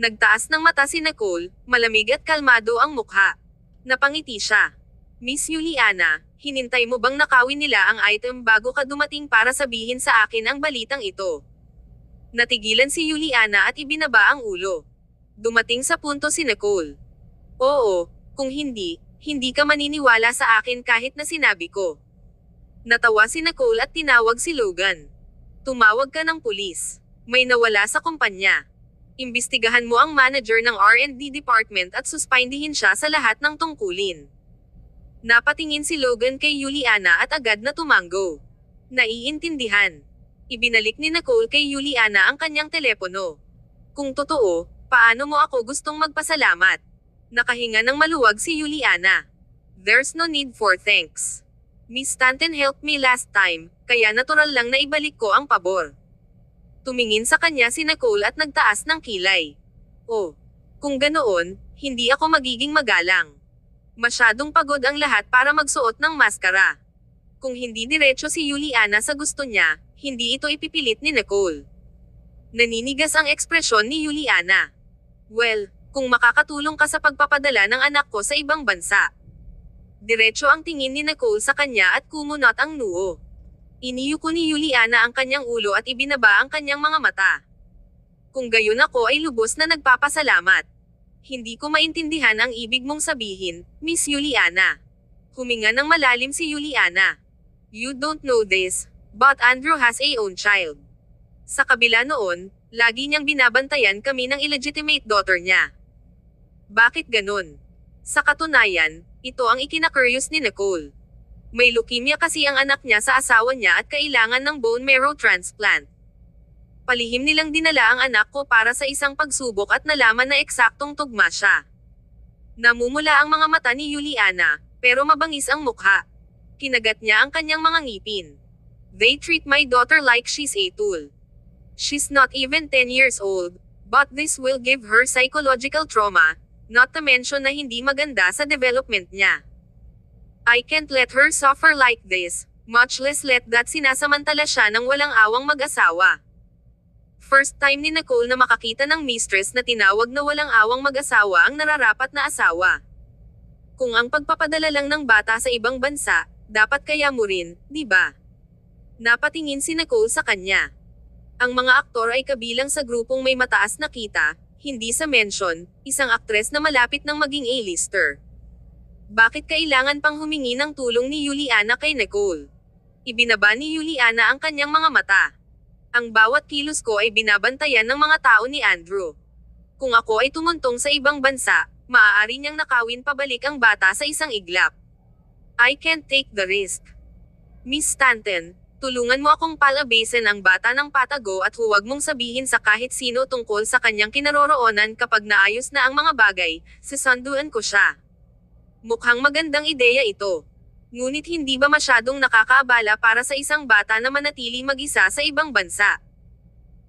Nagtaas ng mata si Nicole, malamig at kalmado ang mukha. Napangiti siya. Miss Juliana, hinintay mo bang nakawin nila ang item bago ka dumating para sabihin sa akin ang balitang ito? Natigilan si Juliana at ibinaba ang ulo. Dumating sa punto si Nicole. Oo, kung hindi, hindi ka maniniwala sa akin kahit na sinabi ko. Natawa si Nicole at tinawag si Logan. Tumawag ka ng pulis. May nawala sa kumpanya. Imbestigahan mo ang manager ng R&D department at suspindihin siya sa lahat ng tungkulin. Napatingin si Logan kay Juliana at agad na tumango. Naiintindihan. Ibinalik ni Nicole kay Juliana ang kanyang telepono. Kung totoo, paano mo ako gustong magpasalamat? Nakahinga ng maluwag si Juliana. There's no need for thanks. Miss Stanton helped me last time, kaya natural lang na ibalik ko ang pabor. Tumingin sa kanya si Nicole at nagtaas ng kilay. Oh, kung ganoon, hindi ako magiging magalang. Masyadong pagod ang lahat para magsuot ng maskara. Kung hindi diretso si Juliana sa gusto niya, hindi ito ipipilit ni Nicole. Naninigas ang ekspresyon ni Juliana. Well, kung makakatulong ka sa pagpapadala ng anak ko sa ibang bansa. Diretso ang tingin ni Nicole sa kanya at kumunot ang noo. Iniyuko ni Juliana ang kanyang ulo at ibinaba ang kanyang mga mata. Kung gayon ako ay lubos na nagpapasalamat. Hindi ko maintindihan ang ibig mong sabihin, Miss Juliana. Huminga ng malalim si Juliana. You don't know this, but Andrew has a own child. Sa kabila noon, lagi niyang binabantayan kami ng illegitimate daughter niya. Bakit ganun? Sa katunayan, ito ang ikinakuryos ni Nicole. May leukemia kasi ang anak niya sa asawa niya at kailangan ng bone marrow transplant. Palihim nilang dinala ang anak ko para sa isang pagsubok at nalaman na eksaktong tugma siya. Namumula ang mga mata ni Juliana, pero mabangis ang mukha. Kinagat niya ang kanyang mga ngipin. They treat my daughter like she's a tool. She's not even 10 years old, but this will give her psychological trauma, not to mention na hindi maganda sa development niya. I can't let her suffer like this, much less let that sinasamantala siya ng walang awang mag-asawa. First time ni Nicole na makakita ng mistress na tinawag na walang awang mag-asawa ang nararapat na asawa. Kung ang pagpapadala lang ng bata sa ibang bansa, dapat kaya mo rin, di ba? Napatingin si Nicole sa kanya. Ang mga aktor ay kabilang sa grupong may mataas na kita, hindi sa mention, isang aktres na malapit ng maging A-lister. Bakit kailangan pang humingi ng tulong ni Juliana kay Nicole? Ibinaba ni Juliana ang kanyang mga mata. Ang bawat kilos ko ay binabantayan ng mga tao ni Andrew. Kung ako ay tumuntong sa ibang bansa, maaari niyang nakawin pabalik ang bata sa isang iglap. I can't take the risk. Miss Stanton, tulungan mo akong palabasin ang bata ng patago at huwag mong sabihin sa kahit sino tungkol sa kanyang kinaroroonan kapag naayos na ang mga bagay, sasanduan ko siya. Mukhang magandang ideya ito. Ngunit hindi ba masyadong nakakaabala para sa isang bata na manatili mag-isa sa ibang bansa?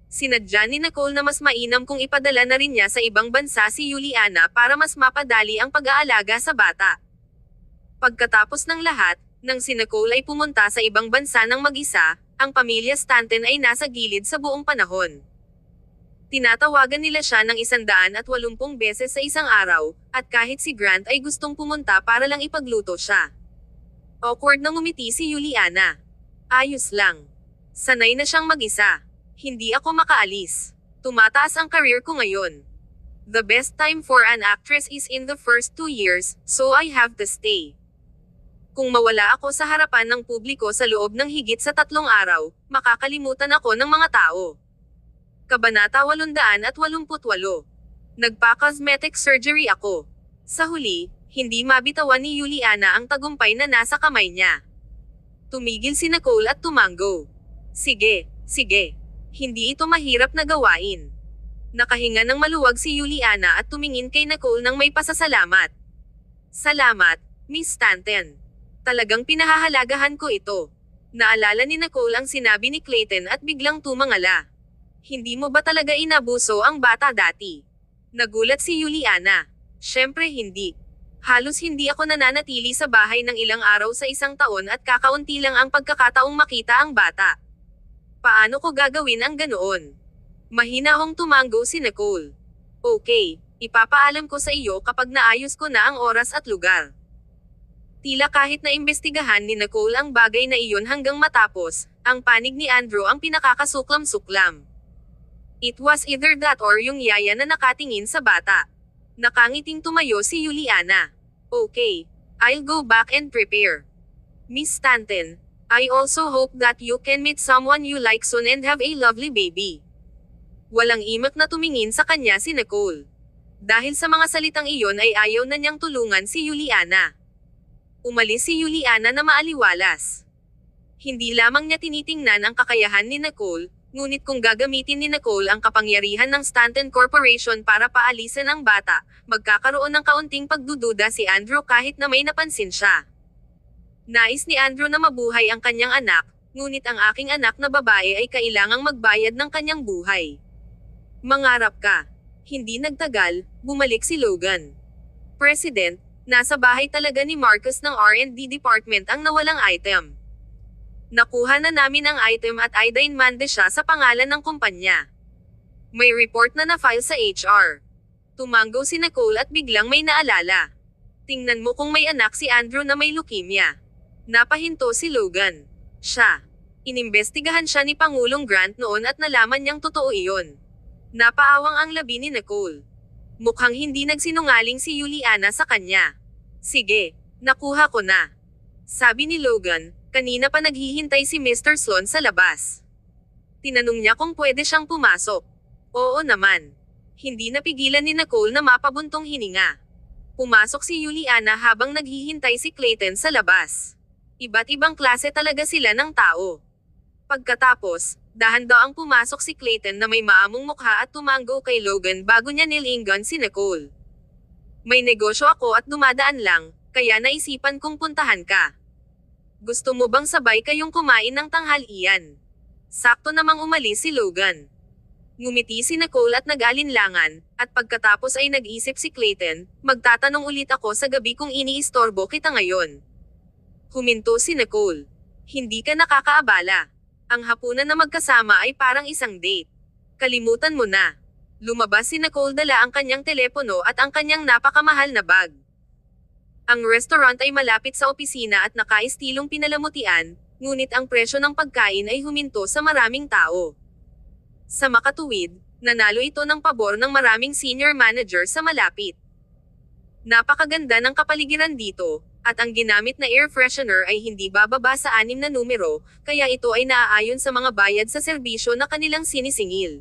Sinadya ni Nicole na mas mainam kung ipadala na rin niya sa ibang bansa si Juliana para mas mapadali ang pag-aalaga sa bata. Pagkatapos ng lahat, nang si Nicole ay pumunta sa ibang bansa ng mag-isa, ang pamilya Stanton ay nasa gilid sa buong panahon. Tinatawagan nila siya ng 180 beses sa isang araw, at kahit si Grant ay gustong pumunta para lang ipagluto siya. Awkward na ngumiti si Juliana. Ayos lang. Sanay na siyang mag-isa. Hindi ako makaalis. Tumataas ang career ko ngayon. The best time for an actress is in the first 2 years, so I have to stay. Kung mawala ako sa harapan ng publiko sa loob ng higit sa 3 araw, makakalimutan ako ng mga tao. Kabanata 888. Nagpa-cosmetic surgery ako. Sa huli, hindi mabitawan ni Juliana ang tagumpay na nasa kamay niya. Tumigil si Nicole at tumango. Sige, sige. Hindi ito mahirap na gawain. Nakahinga ng maluwag si Juliana at tumingin kay Nicole ng may pasasalamat. Salamat, Miss Stanton. Talagang pinahahalagahan ko ito. Naalala ni Nicole ang sinabi ni Clayton at biglang tumangala. Hindi mo ba talaga inabuso ang bata dati? Nagulat si Juliana. Syempre hindi. Halos hindi ako nananatili sa bahay ng ilang araw sa isang taon at kakaunti lang ang pagkakataong makita ang bata. Paano ko gagawin ang ganoon? Mahinahong tumango si Nicole. Okay, ipapaalam ko sa iyo kapag naayos ko na ang oras at lugar. Tila kahit na imbestigahan ni Nicole ang bagay na iyon hanggang matapos, ang panig ni Andrew ang pinakakasuklam-suklam. It was either that or yung yaya na nakatingin sa bata. Nakangiting tumayo si Juliana. Okay, I'll go back and prepare. Miss Stanton, I also hope that you can meet someone you like soon and have a lovely baby. Walang imak na tumingin sa kanya si Nicole. Dahil sa mga salitang iyon ay ayaw na niyang tulungan si Juliana. Umalis si Juliana na maaliwalas. Hindi lamang niya tinitingnan ang kakayahan ni Nicole, ngunit kung gagamitin ni Nicole ang kapangyarihan ng Stanton Corporation para paalisan ang bata, magkakaroon ng kaunting pagdududa si Andrew kahit na may napansin siya. Nais ni Andrew na mabuhay ang kanyang anak, ngunit ang aking anak na babae ay kailangang magbayad ng kanyang buhay. Mangarap ka. Hindi nagtagal, bumalik si Logan. President, nasa bahay talaga ni Marcus ng R&D Department ang nawalang item. Nakuha na namin ang item at idinmande siya sa pangalan ng kumpanya. May report na na-file sa HR. Tumanggo si Nicole at biglang may naalala. Tingnan mo kung may anak si Andrew na may leukemia. Napahinto si Logan. Siya. Inimbestigahan siya ni Pangulong Grant noon at nalaman niyang totoo iyon. Napaawang ang labi ni Nicole. Mukhang hindi nagsinungaling si Juliana sa kanya. Sige, nakuha ko na. Sabi ni Logan, kanina pa naghihintay si Mr. Sloan sa labas. Tinanong niya kung pwede siyang pumasok. Oo naman. Hindi napigilan ni Nicole na mapabuntong hininga. Pumasok si Juliana habang naghihintay si Clayton sa labas. Iba't ibang klase talaga sila ng tao. Pagkatapos, dahan-daang pumasok si Clayton na may maamong mukha at tumanggo kay Logan bago niya nilingon si Nicole. May negosyo ako at dumadaan lang, kaya naisipan kong puntahan ka. Gusto mo bang sabay kayong kumain ng tanghalian? Sakto namang umalis si Logan. Ngumiti si Nicole at nag-alinlangan, at pagkatapos ay nag-isip si Clayton, magtatanong ulit ako sa gabi kung iniistorbo kita ngayon. Huminto si Nicole. Hindi ka nakakaabala. Ang hapunan na magkasama ay parang isang date. Kalimutan mo na. Lumabas si Nicole dala ang kanyang telepono at ang kanyang napakamahal na bag. Ang restaurant ay malapit sa opisina at nakaistilong pinalamutian, ngunit ang presyo ng pagkain ay huminto sa maraming tao. Sa makatuwid, nanalo ito ng pabor ng maraming senior manager sa malapit. Napakaganda ng kapaligiran dito, at ang ginamit na air freshener ay hindi bababa sa 6 na numero, kaya ito ay naaayon sa mga bayad sa serbisyo na kanilang sinisingil.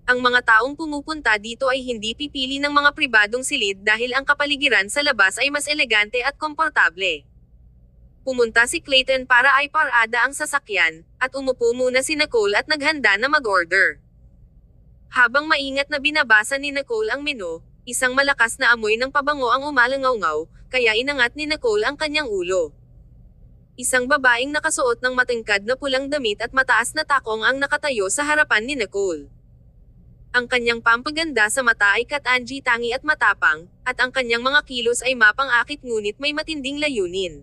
Ang mga taong pumupunta dito ay hindi pipili ng mga pribadong silid dahil ang kapaligiran sa labas ay mas elegante at komportable. Pumunta si Clayton para ay parada ang sasakyan, at umupo muna si Nicole at naghanda na mag-order. Habang maingat na binabasa ni Nicole ang menu, isang malakas na amoy ng pabango ang umalangaw-ngaw, kaya inangat ni Nicole ang kanyang ulo. Isang babaeng nakasuot ng matingkad na pulang damit at mataas na takong ang nakatayo sa harapan ni Nicole. Ang kanyang pampaganda sa mata ay katangi tangi at matapang, at ang kanyang mga kilos ay mapang-akit ngunit may matinding layunin.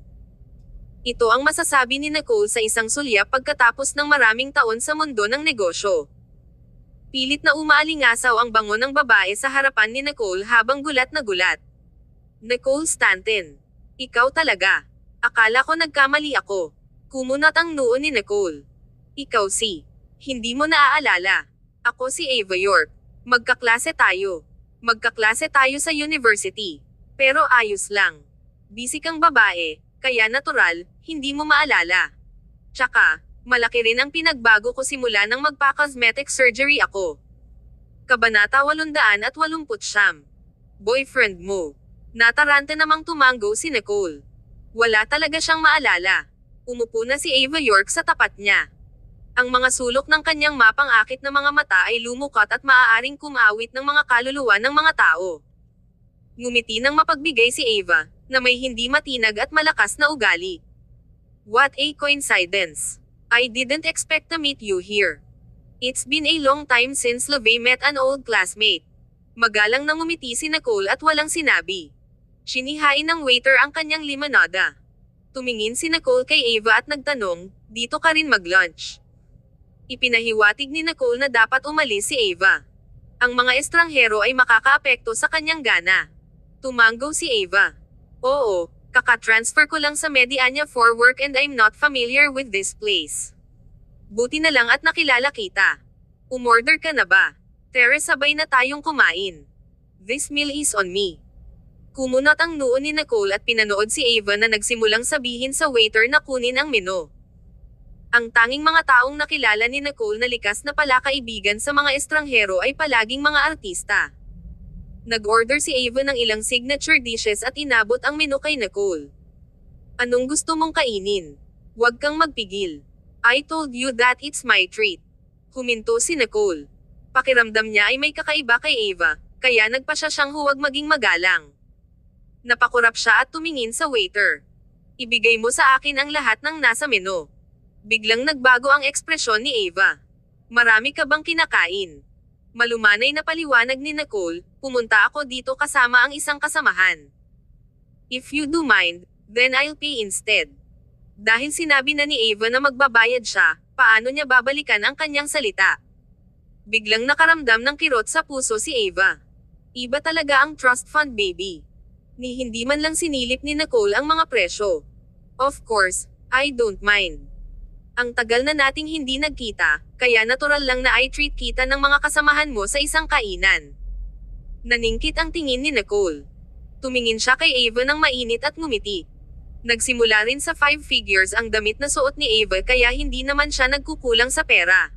Ito ang masasabi ni Nicole sa isang sulyap pagkatapos ng maraming taon sa mundo ng negosyo. Pilit na umaalingasaw ang bango ng babae sa harapan ni Nicole habang gulat na gulat. Nicole Stanton. Ikaw talaga. Akala ko nagkamali ako. Kumunat ang noo ni Nicole. Ikaw si. Hindi mo naaalala. Ako si Ava York. Magkaklase tayo. Magkaklase tayo sa university. Pero ayos lang. Busy kang babae, kaya natural, hindi mo maalala. Tsaka, malaki rin ang pinagbago ko simula nang magpa-cosmetic surgery ako. Kabanata 889. Boyfriend mo. Natarante namang tumanggo si Nicole. Wala talaga siyang maalala. Umupo na si Ava York sa tapat niya. Ang mga sulok ng kanyang mapang-akit na mga mata ay lumukot at maaaring kumawit ng mga kaluluwa ng mga tao. Ngumiti ng mapagbigay si Ava, na may hindi matinag at malakas na ugali. What a coincidence. I didn't expect to meet you here. It's been a long time since Love met an old classmate. Magalang nang ngumiti si Nicole at walang sinabi. Sinihain ng waiter ang kanyang limonada. Tumingin si Nicole kay Ava at nagtanong, dito ka rin mag-lunch. Ipinahiwatig ni Nicole na dapat umalis si Ava. Ang mga estranghero ay makakaapekto sa kanyang gana. Tumanggo si Ava. Oo, kaka-transfer ko lang sa Medianya for work and I'm not familiar with this place. Buti na lang at nakilala kita. Umorder ka na ba? Tere, sabay na tayong kumain. This meal is on me. Kumunot ang noo ni Nicole at pinanood si Ava na nagsimulang sabihin sa waiter na kunin ang menu. Ang tanging mga taong nakilala ni Nicole na likas na palakaibigan sa mga estranghero ay palaging mga artista. Nag-order si Ava ng ilang signature dishes at inabot ang menu kay Nicole. Anong gusto mong kainin? Huwag kang magpigil. I told you that it's my treat. Huminto si Nicole. Pakiramdam niya ay may kakaiba kay Ava, kaya nagpa siya siyang huwag maging magalang. Napakurap siya at tumingin sa waiter. Ibigay mo sa akin ang lahat ng nasa menu. Biglang nagbago ang ekspresyon ni Ava. Marami ka bang kinakain? Malumanay na paliwanag ni Nicole, pumunta ako dito kasama ang isang kasamahan. If you do mind, then I'll pay instead. Dahil sinabi na ni Ava na magbabayad siya, paano niya babalikan ang kanyang salita? Biglang nakaramdam ng kirot sa puso si Ava. Iba talaga ang trust fund baby. Ni hindi man lang sinilip ni Nicole ang mga presyo. Of course, I don't mind. Ang tagal na nating hindi nagkita, kaya natural lang na i-treat kita ng mga kasamahan mo sa isang kainan. Naningkit ang tingin ni Nicole. Tumingin siya kay Ava ng mainit at ngumiti. Nagsimula rin sa 5 figures ang damit na suot ni Ava kaya hindi naman siya nagkukulang sa pera.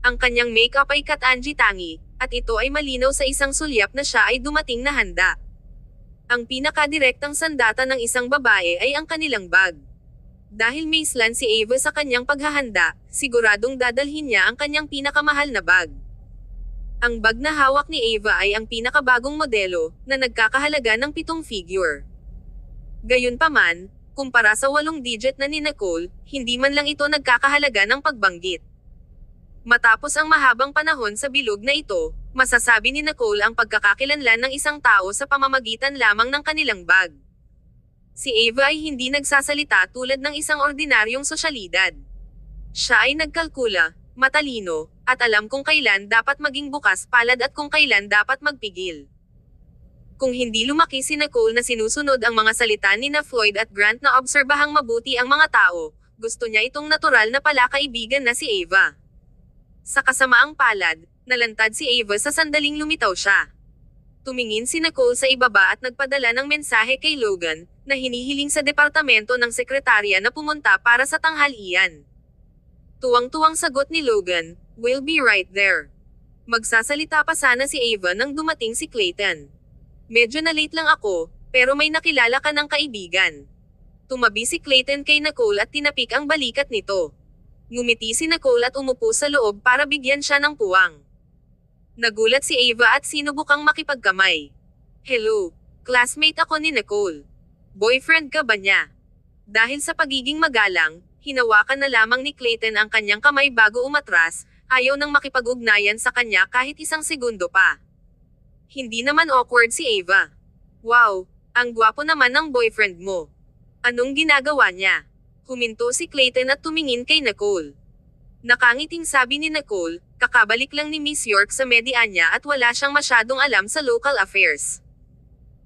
Ang kanyang makeup ay katangi tangi, at ito ay malinaw sa isang sulyap na siya ay dumating na handa. Ang pinakadirektang sandata ng isang babae ay ang kanilang bag. Dahil may slan si Ava sa kanyang paghahanda, siguradong dadalhin niya ang kanyang pinakamahal na bag. Ang bag na hawak ni Ava ay ang pinakabagong modelo, na nagkakahalaga ng 7 figure. Gayunpaman, kumpara sa 8 digit na ni Nicole, hindi man lang ito nagkakahalaga ng pagbanggit. Matapos ang mahabang panahon sa bilog na ito, masasabi ni Nicole ang pagkakakilanlan ng isang tao sa pamamagitan lamang ng kanilang bag. Si Ava ay hindi nagsasalita tulad ng isang ordinaryong sosyalidad. Siya ay nagkalkula, matalino, at alam kung kailan dapat maging bukas palad at kung kailan dapat magpigil. Kung hindi lumaki si Nicole na sinusunod ang mga salita ni na Floyd at Grant na obserbahang mabuti ang mga tao, gusto niya itong natural na palakaibigan na si Ava. Sa kasamaang palad, nalantad si Ava sa sandaling lumitaw siya. Tumingin si Nicole sa ibaba at nagpadala ng mensahe kay Logan, na hinihiling sa departamento ng sekretarya na pumunta para sa tanghalian. Tuwang-tuwang sagot ni Logan, "We'll be right there." Magsasalita pa sana si Ava nang dumating si Clayton. "Medyo na late lang ako, pero may nakilala ka ng kaibigan." Tumabi si Clayton kay Nicole at tinapik ang balikat nito. Ngumiti si Nicole at umupo sa loob para bigyan siya ng puwang. Nagulat si Ava at sinubukang makipagkamay. "Hello, classmate ako ni Nicole. Boyfriend ka ba niya?" Dahil sa pagiging magalang, hinawakan na lamang ni Clayton ang kanyang kamay bago umatras, ayaw nang makipag-ugnayan sa kanya kahit isang segundo pa. Hindi naman awkward si Ava. "Wow, ang gwapo naman ng boyfriend mo. Anong ginagawa niya?" Huminto si Clayton at tumingin kay Nicole. Nakangiting sabi ni Nicole, kakabalik lang ni Miss York sa media niya at wala siyang masyadong alam sa local affairs.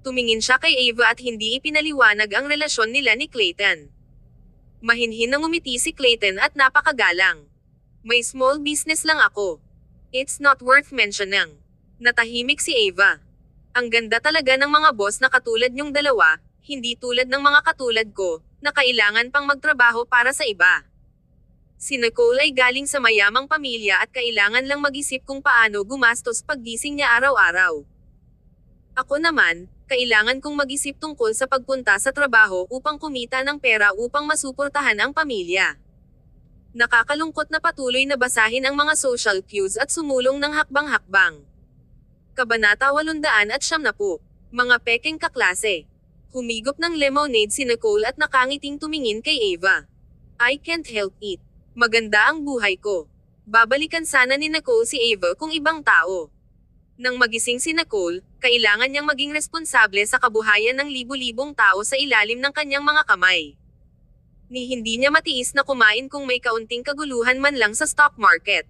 Tumingin siya kay Ava at hindi ipinaliwanag ang relasyon nila ni Clayton. Mahinhin na ngumiti si Clayton at napakagalang. "May small business lang ako. It's not worth mentioning." Natahimik si Ava. "Ang ganda talaga ng mga boss na katulad niyong dalawa, hindi tulad ng mga katulad ko, na kailangan pang magtrabaho para sa iba." Si Nicole ay galing sa mayamang pamilya at kailangan lang mag-isip kung paano gumastos paggising niya araw-araw. "Ako naman, kailangan kong mag-isip tungkol sa pagpunta sa trabaho upang kumita ng pera upang masuportahan ang pamilya." Nakakalungkot na patuloy na basahin ang mga social cues at sumulong ng hakbang-hakbang. Kabanata 870. Mga pekeng kaklase. Humigop ng lemonade si Nicole at nakangiting tumingin kay Ava. "I can't help it. Maganda ang buhay ko." Babalikan sana ni Nicole si Ava kung ibang tao. Nang magising si Nicole, kailangan niyang maging responsable sa kabuhayan ng libu-libong tao sa ilalim ng kanyang mga kamay. Ni hindi niya matiis na kumain kung may kaunting kaguluhan man lang sa stock market.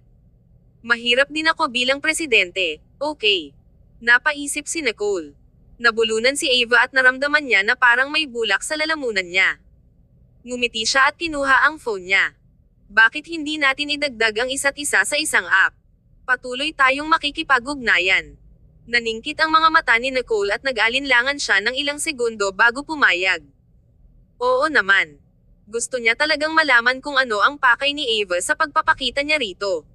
"Mahirap din ako bilang presidente, okay?" Napaisip si Nicole. Nabulunan si Ava at naramdaman niya na parang may bulak sa lalamunan niya. Ngumiti siya at kinuha ang phone niya. "Bakit hindi natin idagdag ang isa't isa sa isang app? Patuloy tayong makikipag-ugnayan." Naningkit ang mga mata ni Nicole at nag-alinlangan siya ng ilang segundo bago pumayag. "Oo naman. Gusto niya talagang malaman kung ano ang pakay ni Ava sa pagpapakita niya rito.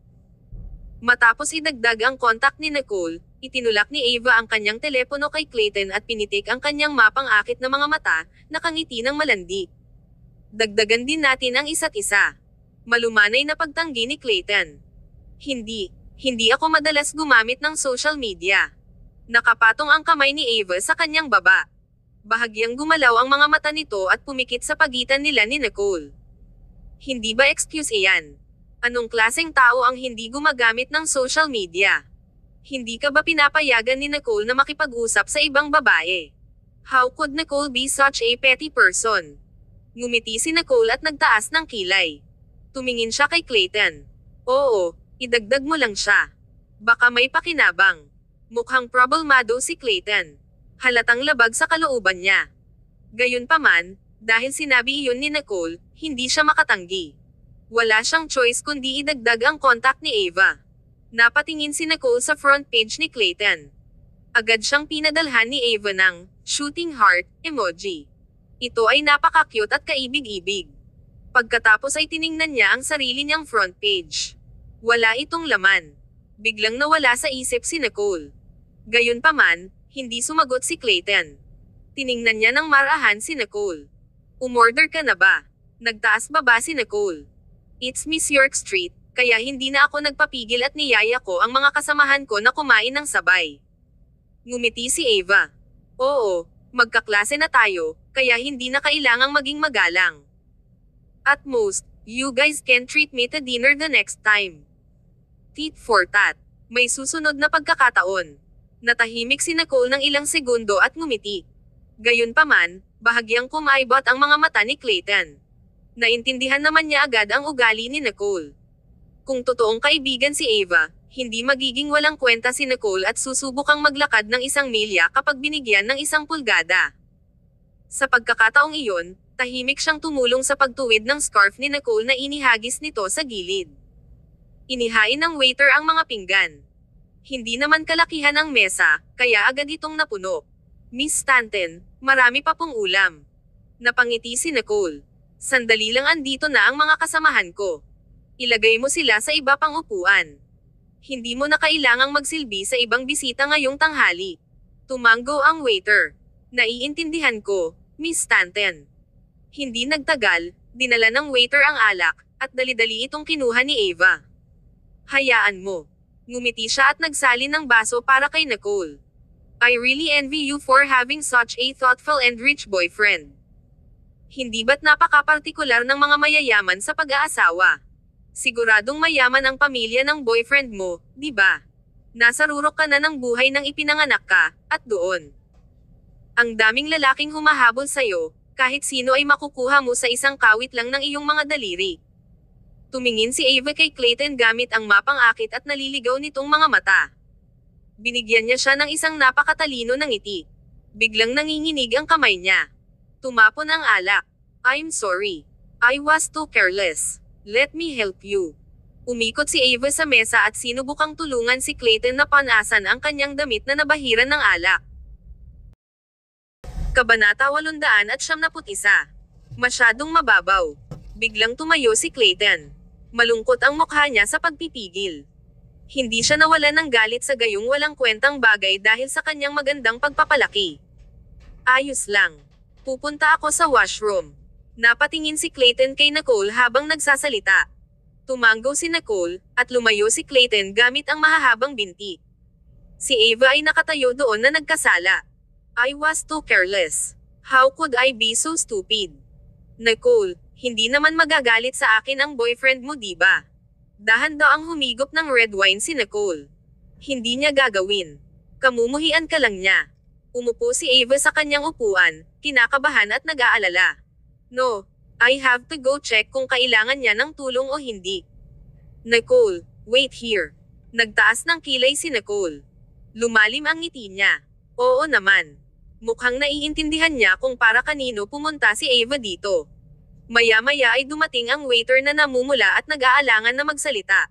Matapos idagdag ang kontak ni Nicole, itinulak ni Ava ang kanyang telepono kay Clayton at pinitik ang kanyang mapang akit na mga mata, nakangiti ng malandi. Dagdagan din natin ang isa't isa. Malumanay na pagtanggi ni Clayton. Hindi ako madalas gumamit ng social media. Nakapatong ang kamay ni Ava sa kanyang baba. Bahagyang gumalaw ang mga mata nito at pumikit sa pagitan nila ni Nicole. Hindi ba excuse iyan? Anong klaseng tao ang hindi gumagamit ng social media? Hindi ka ba pinapayagan ni Nicole na makipag-usap sa ibang babae? How could Nicole be such a petty person? Ngumiti si Nicole at nagtaas ng kilay. Tumingin siya kay Clayton. Oo, idagdag mo lang siya. Baka may pakinabang. Mukhang problemado si Clayton. Halatang labag sa kalooban niya. Gayunpaman, dahil sinabi iyon ni Nicole, hindi siya makatanggi. Wala siyang choice kundi idagdag ang kontak ni Ava. Napatingin si Nicole sa front page ni Clayton. Agad siyang pinadalhan ni Ava ng shooting heart emoji. Ito ay napaka-cute at kaibig-ibig. Pagkatapos ay tiningnan niya ang sarili niyang front page. Wala itong laman. Biglang nawala sa isip si Nicole. Gayunpaman, hindi sumagot si Clayton. Tiningnan niya ng marahan si Nicole. Umorder ka na ba? Nagtaas baba si Nicole. It's Miss York Street, kaya hindi na ako nagpapigil at niyaya ko ang mga kasamahan ko na kumain ng sabay. Ngumiti si Ava. Oo, magkaklase na tayo, kaya hindi na kailangang maging magalang. At most, you guys can treat me to dinner the next time. Tit for tat. May susunod na pagkakataon. Natahimik si Nicole ng ilang segundo at ngumiti. Gayunpaman, bahagyang kumaibot ang mga mata ni Clayton. Naintindihan naman niya agad ang ugali ni Nicole. Kung totoong kaibigan si Ava, hindi magiging walang kwenta si Nicole at susubukang maglakad ng 1 milya kapag binigyan ng 1 pulgada. Sa pagkakataong iyon, tahimik siyang tumulong sa pagtuwid ng scarf ni Nicole na inihagis nito sa gilid. Inihain ng waiter ang mga pinggan. Hindi naman kalakihan ang mesa, kaya agad itong napuno. Miss Stanton, marami pa pong ulam. Napangiti si Nicole. Sandali lang, andito na ang mga kasamahan ko. Ilagay mo sila sa iba pang upuan. Hindi mo na kailangang magsilbi sa ibang bisita ngayong tanghali. Tumanggo ang waiter. Naiintindihan ko, Miss Stanton. Hindi nagtagal, dinala ng waiter ang alak, at dali-dali itong kinuha ni Ava. Hayaan mo. Ngumiti siya at nagsalin ng baso para kay Nicole. I really envy you for having such a thoughtful and rich boyfriend. Hindi ba't napaka-partikular ng mga mayayaman sa pag-aasawa? Siguradong mayaman ang pamilya ng boyfriend mo, di ba? Nasa rurok ka na ng buhay nang ipinanganak ka, at doon. Ang daming lalaking humahabol sa'yo, kahit sino ay makukuha mo sa isang kawit lang ng iyong mga daliri. Tumingin si Ava kay Clayton gamit ang mapang akit at naliligaw nitong mga mata. Binigyan niya siya ng isang napakatalino na ngiti. Biglang nanginginig ang kamay niya. Tumapon ang alak. I'm sorry. I was too careless. Let me help you. Umikot si Ava sa mesa at sinubukang tulungan si Clayton na panasan ang kanyang damit na nabahiran ng alak. Kabanata 871. Masyadong mababaw. Biglang tumayo si Clayton. Malungkot ang mukha niya sa pagpipigil. Hindi siya nawalan ng galit sa gayong walang kwentang bagay dahil sa kanyang magandang pagpapalaki. Ayos lang. Pupunta ako sa washroom. Napatingin si Clayton kay Nicole habang nagsasalita. Tumanggo si Nicole, at lumayo si Clayton gamit ang mahahabang binti. Si Ava ay nakatayo doon na nagkasala. I was too careless. How could I be so stupid? Nicole, hindi naman magagalit sa akin ang boyfriend mo, diba? Dahan-daang humigop ng red wine si Nicole. Hindi niya gagawin. Kamumuhian ka lang niya. Umupo si Ava sa kanyang upuan, kinakabahan at nag-aalala. No, I have to go check kung kailangan niya ng tulong o hindi. Nicole, wait here. Nagtaas ng kilay si Nicole. Lumalim ang ngiti niya. Oo naman. Mukhang naiintindihan niya kung para kanino pumunta si Ava dito. Maya-maya ay dumating ang waiter na namumula at nag-aalangan na magsalita.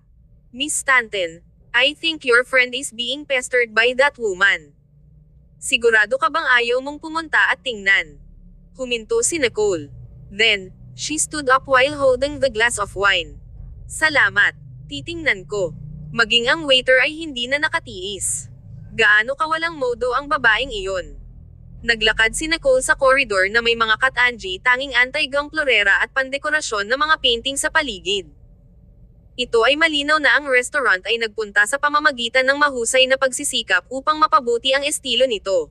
Miss Stanton, I think your friend is being pestered by that woman. Sigurado ka bang ayaw mong pumunta at tingnan? Huminto si Nicole. Then, She stood up while holding the glass of wine. Salamat. Titingnan ko. Maging ang waiter ay hindi na nakatiis. Gaano kawalang modo ang babaeng iyon. Naglakad si Nicole sa corridor na may mga katanji tanging anti-gang florera at pandekorasyon na mga painting sa paligid. Ito ay malinaw na ang restaurant ay nagpunta sa pamamagitan ng mahusay na pagsisikap upang mapabuti ang estilo nito.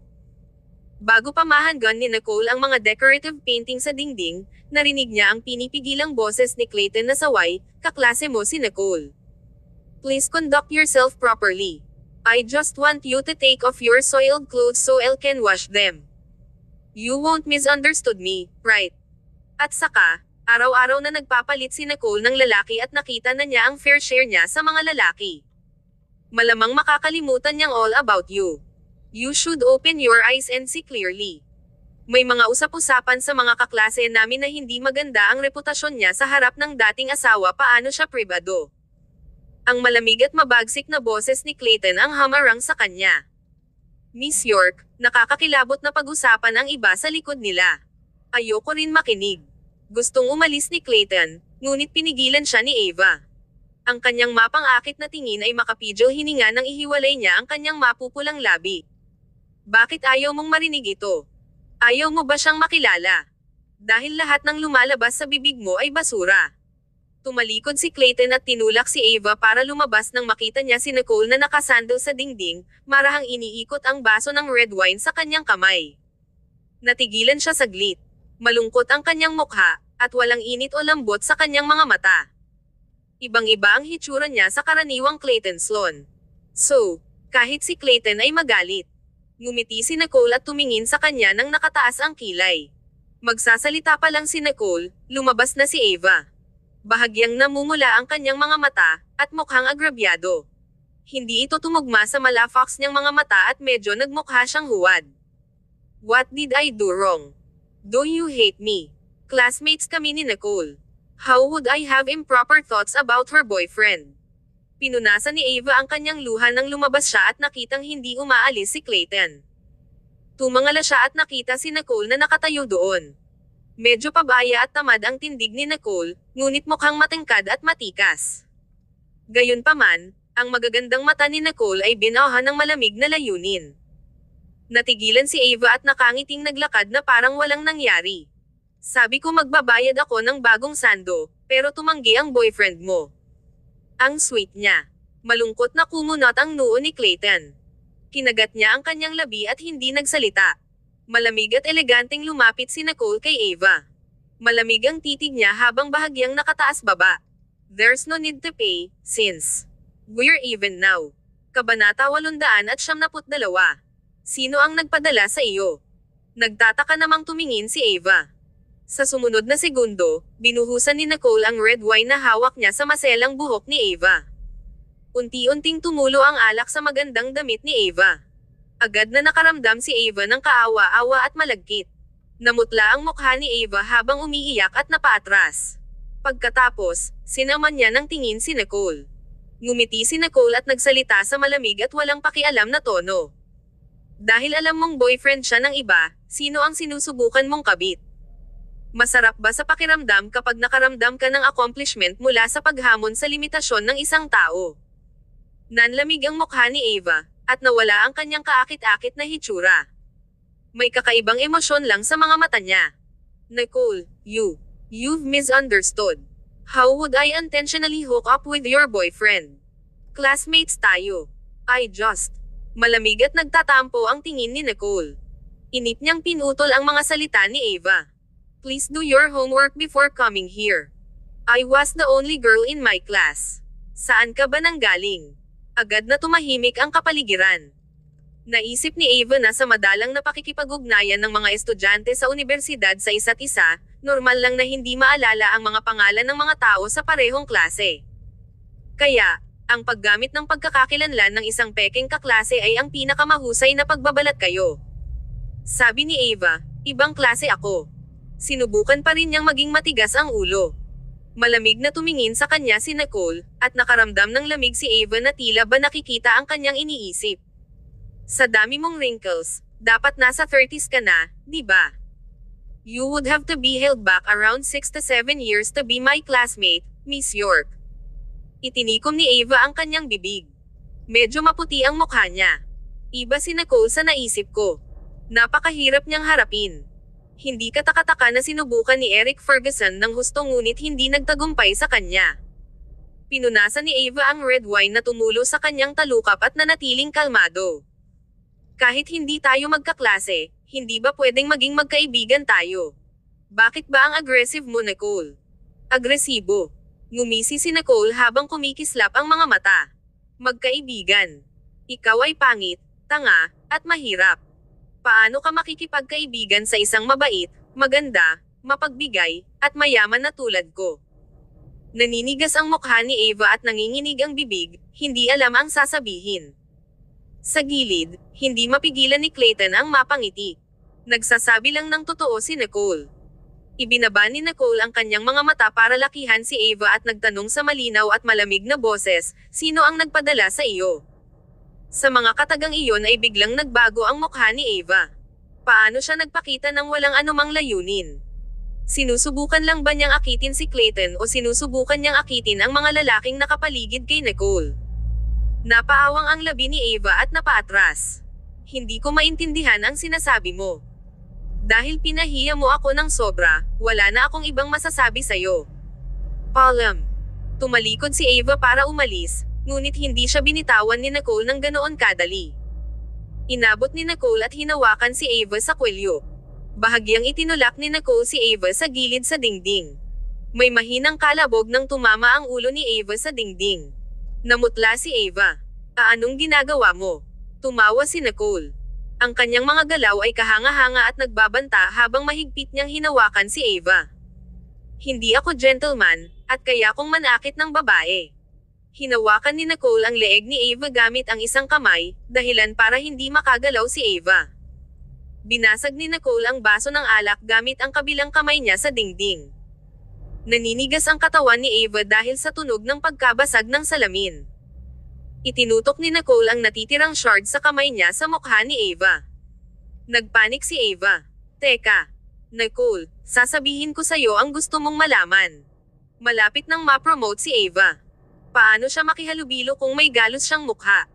Bago pa mahanggan ni Nicole ang mga decorative painting sa dingding, narinig niya ang pinipigilang boses ni Clayton na saway, "Kaklase mo si Nicole. Please conduct yourself properly. I just want you to take off your soiled clothes so I can wash them. You won't misunderstood me, right?" At saka, araw-araw na nagpapalit si Nicole ng lalaki at nakita na niya ang fair share niya sa mga lalaki. Malamang makakalimutan niyang all about you. You should open your eyes and see clearly. May mga usap-usapan sa mga kaklase namin na hindi maganda ang reputasyon niya sa harap ng dating asawa paano siya pribado. Ang malamig at mabagsik na boses ni Clayton ang hamarang sa kanya. Miss York, nakakakilabot na pag-usapan ang iba sa likod nila. Ayoko rin makinig. Gustong umalis ni Clayton, ngunit pinigilan siya ni Ava. Ang kanyang mapang-akit na tingin ay makapidyo hininga nang ihiwalay niya ang kanyang mapupulang labi. Bakit ayaw mong marinig ito? Ayaw mo ba siyang makilala? Dahil lahat ng lumalabas sa bibig mo ay basura. Tumalikod si Clayton at tinulak si Ava para lumabas nang makita niya si Nicole na nakasandal sa dingding, marahang iniikot ang baso ng red wine sa kanyang kamay. Natigilan siya saglit. Malungkot ang kanyang mukha, at walang init o lambot sa kanyang mga mata. Ibang-iba ang hitsura niya sa karaniwang Clayton Sloan. So, kahit si Clayton ay magalit. Ngumiti si Nicole at tumingin sa kanya nang nakataas ang kilay. Magsasalita pa lang si Nicole, lumabas na si Ava. Bahagyang namumula ang kanyang mga mata, at mukhang agrabyado. Hindi ito tumugma sa malafax niyang mga mata at medyo nagmukha siyang huwad. What did I do wrong? Do you hate me? Classmates kami ni Nicole. How would I have improper thoughts about her boyfriend? Pinunasan ni Ava ang kanyang luha nang lumabas siya at nakitang hindi umaalis si Clayton. Tumangala siya at nakita si Nicole na nakatayo doon. Medyo pabaya at tamad ang tindig ni Nicole, ngunit mukhang matingkad at matikas. Gayunpaman, ang magagandang mata ni Nicole ay binawahan ng malamig na layunin. Natigilan si Ava at nakangiting naglakad na parang walang nangyari. Sabi ko magbabayad ako ng bagong sando, pero tumanggi ang boyfriend mo. Ang sweet niya. Malungkot na kumunot ang noo ni Clayton. Kinagat niya ang kanyang labi at hindi nagsalita. Malamig at eleganteng lumapit si Nicole kay Ava. Malamig ang titig niya habang bahagyang nakataas baba. There's no need to pay, since we're even now. Kabanata 872. Sino ang nagpadala sa iyo? Nagtataka namang tumingin si Ava. Sa sumunod na segundo, binuhusan ni Nicole ang red wine na hawak niya sa maselang buhok ni Ava. Unti-unting tumulo ang alak sa magandang damit ni Ava. Agad na nakaramdam si Ava ng kaawa-awa at malagkit. Namutla ang mukha ni Ava habang umiiyak at napaatras. Pagkatapos, sinaman niya ng tingin si Nicole. Ngumiti si Nicole at nagsalita sa malamig at walang pakialam na tono. Dahil alam mong boyfriend siya ng iba, sino ang sinusubukan mong kabit? Masarap ba sa pakiramdam kapag nakaramdam ka ng accomplishment mula sa paghamon sa limitasyon ng isang tao? Nanlamig ang mukha ni Ava, at nawala ang kanyang kaakit-akit na hitsura. May kakaibang emosyon lang sa mga mata niya. Nicole, you've misunderstood. How would I intentionally hook up with your boyfriend? Classmates tayo. Malamig at nagtatampo ang tingin ni Nicole. Inip niyang pinutol ang mga salita ni Ava. Please do your homework before coming here. I was the only girl in my class. Saan ka ba nanggaling? Agad na tumahimik ang kapaligiran. Naisip ni Ava na sa madalang na pakikipag-ugnayan ng mga estudyante sa unibersidad sa isa't isa, normal lang na hindi maalala ang mga pangalan ng mga tao sa parehong klase. Kaya, ang paggamit ng pagkakakilanlan ng isang peking kaklase ay ang pinakamahusay na pagbabalat kayo. Sabi ni Ava, ibang klase ako. Sinubukan pa rin niyang maging matigas ang ulo. Malamig na tumingin sa kanya si Nicole, at nakaramdam ng lamig si Ava na tila ba nakikita ang kanyang iniisip. Sa dami mong wrinkles, dapat nasa 30s ka na, di ba? You would have to be held back around 6 to 7 years to be my classmate, Miss York. Itinikom ni Ava ang kanyang bibig. Medyo maputi ang mukha niya. Iba si Nicole sa naisip ko. Napakahirap niyang harapin. Hindi katakataka na sinubukan ni Eric Ferguson ng husto ngunit hindi nagtagumpay sa kanya. Pinunasan ni Ava ang red wine na tumulo sa kanyang talukap at nanatiling kalmado. Kahit hindi tayo magkaklase, hindi ba pwedeng maging magkaibigan tayo? Bakit ba ang aggressive mo, Nicole? Agresibo. Ngumisi si Nicole habang kumikislap ang mga mata. Magkaibigan. Ikaw ay pangit, tanga, at mahirap. Paano ka makikipagkaibigan sa isang mabait, maganda, mapagbigay, at mayaman na tulad ko? Naninigas ang mukha ni Ava at nanginginig ang bibig, hindi alam ang sasabihin. Sa gilid, hindi mapigilan ni Clayton ang mapangiti. Nagsasabi lang ng totoo si Nicole. Ibinaba ni Nicole ang kanyang mga mata para lakihan si Ava at nagtanong sa malinaw at malamig na boses, sino ang nagpadala sa iyo? Sa mga katagang iyon ay biglang nagbago ang mukha ni Ava. Paano siya nagpakita ng walang anumang layunin? Sinusubukan lang ba niyang akitin si Clayton o sinusubukan niyang akitin ang mga lalaking nakapaligid kay Nicole? Napaawang ang labi ni Ava at napaatras. Hindi ko maintindihan ang sinasabi mo. Dahil pinahiya mo ako ng sobra, wala na akong ibang masasabi sa'yo. Palm. Tumalikod si Ava para umalis, ngunit hindi siya binitawan ni Nicole ng ganoon kadali. Inabot ni Nicole at hinawakan si Ava sa kwelyo. Bahagyang itinulak ni Nicole si Ava sa gilid sa dingding. May mahinang kalabog nang tumama ang ulo ni Ava sa dingding. Namutla si Ava. Anong ginagawa mo? Tumawa si Nicole. Ang kanyang mga galaw ay kahanga-hanga at nagbabanta habang mahigpit niyang hinawakan si Ava. Hindi ako gentleman, at kaya kong manakit ng babae. Hinawakan ni Nicole ang leeg ni Ava gamit ang isang kamay, dahilan para hindi makagalaw si Ava. Binasag ni Nicole ang baso ng alak gamit ang kabilang kamay niya sa dingding. Naninigas ang katawan ni Ava dahil sa tunog ng pagkabasag ng salamin. Itinutok ni Nicole ang natitirang shard sa kamay niya sa mukha ni Ava. Nagpanik si Ava. Teka. Nicole, sasabihin ko sa'yo ang gusto mong malaman. Malapit nang ma-promote si Ava. Paano siya makihalubilo kung may galos siyang mukha?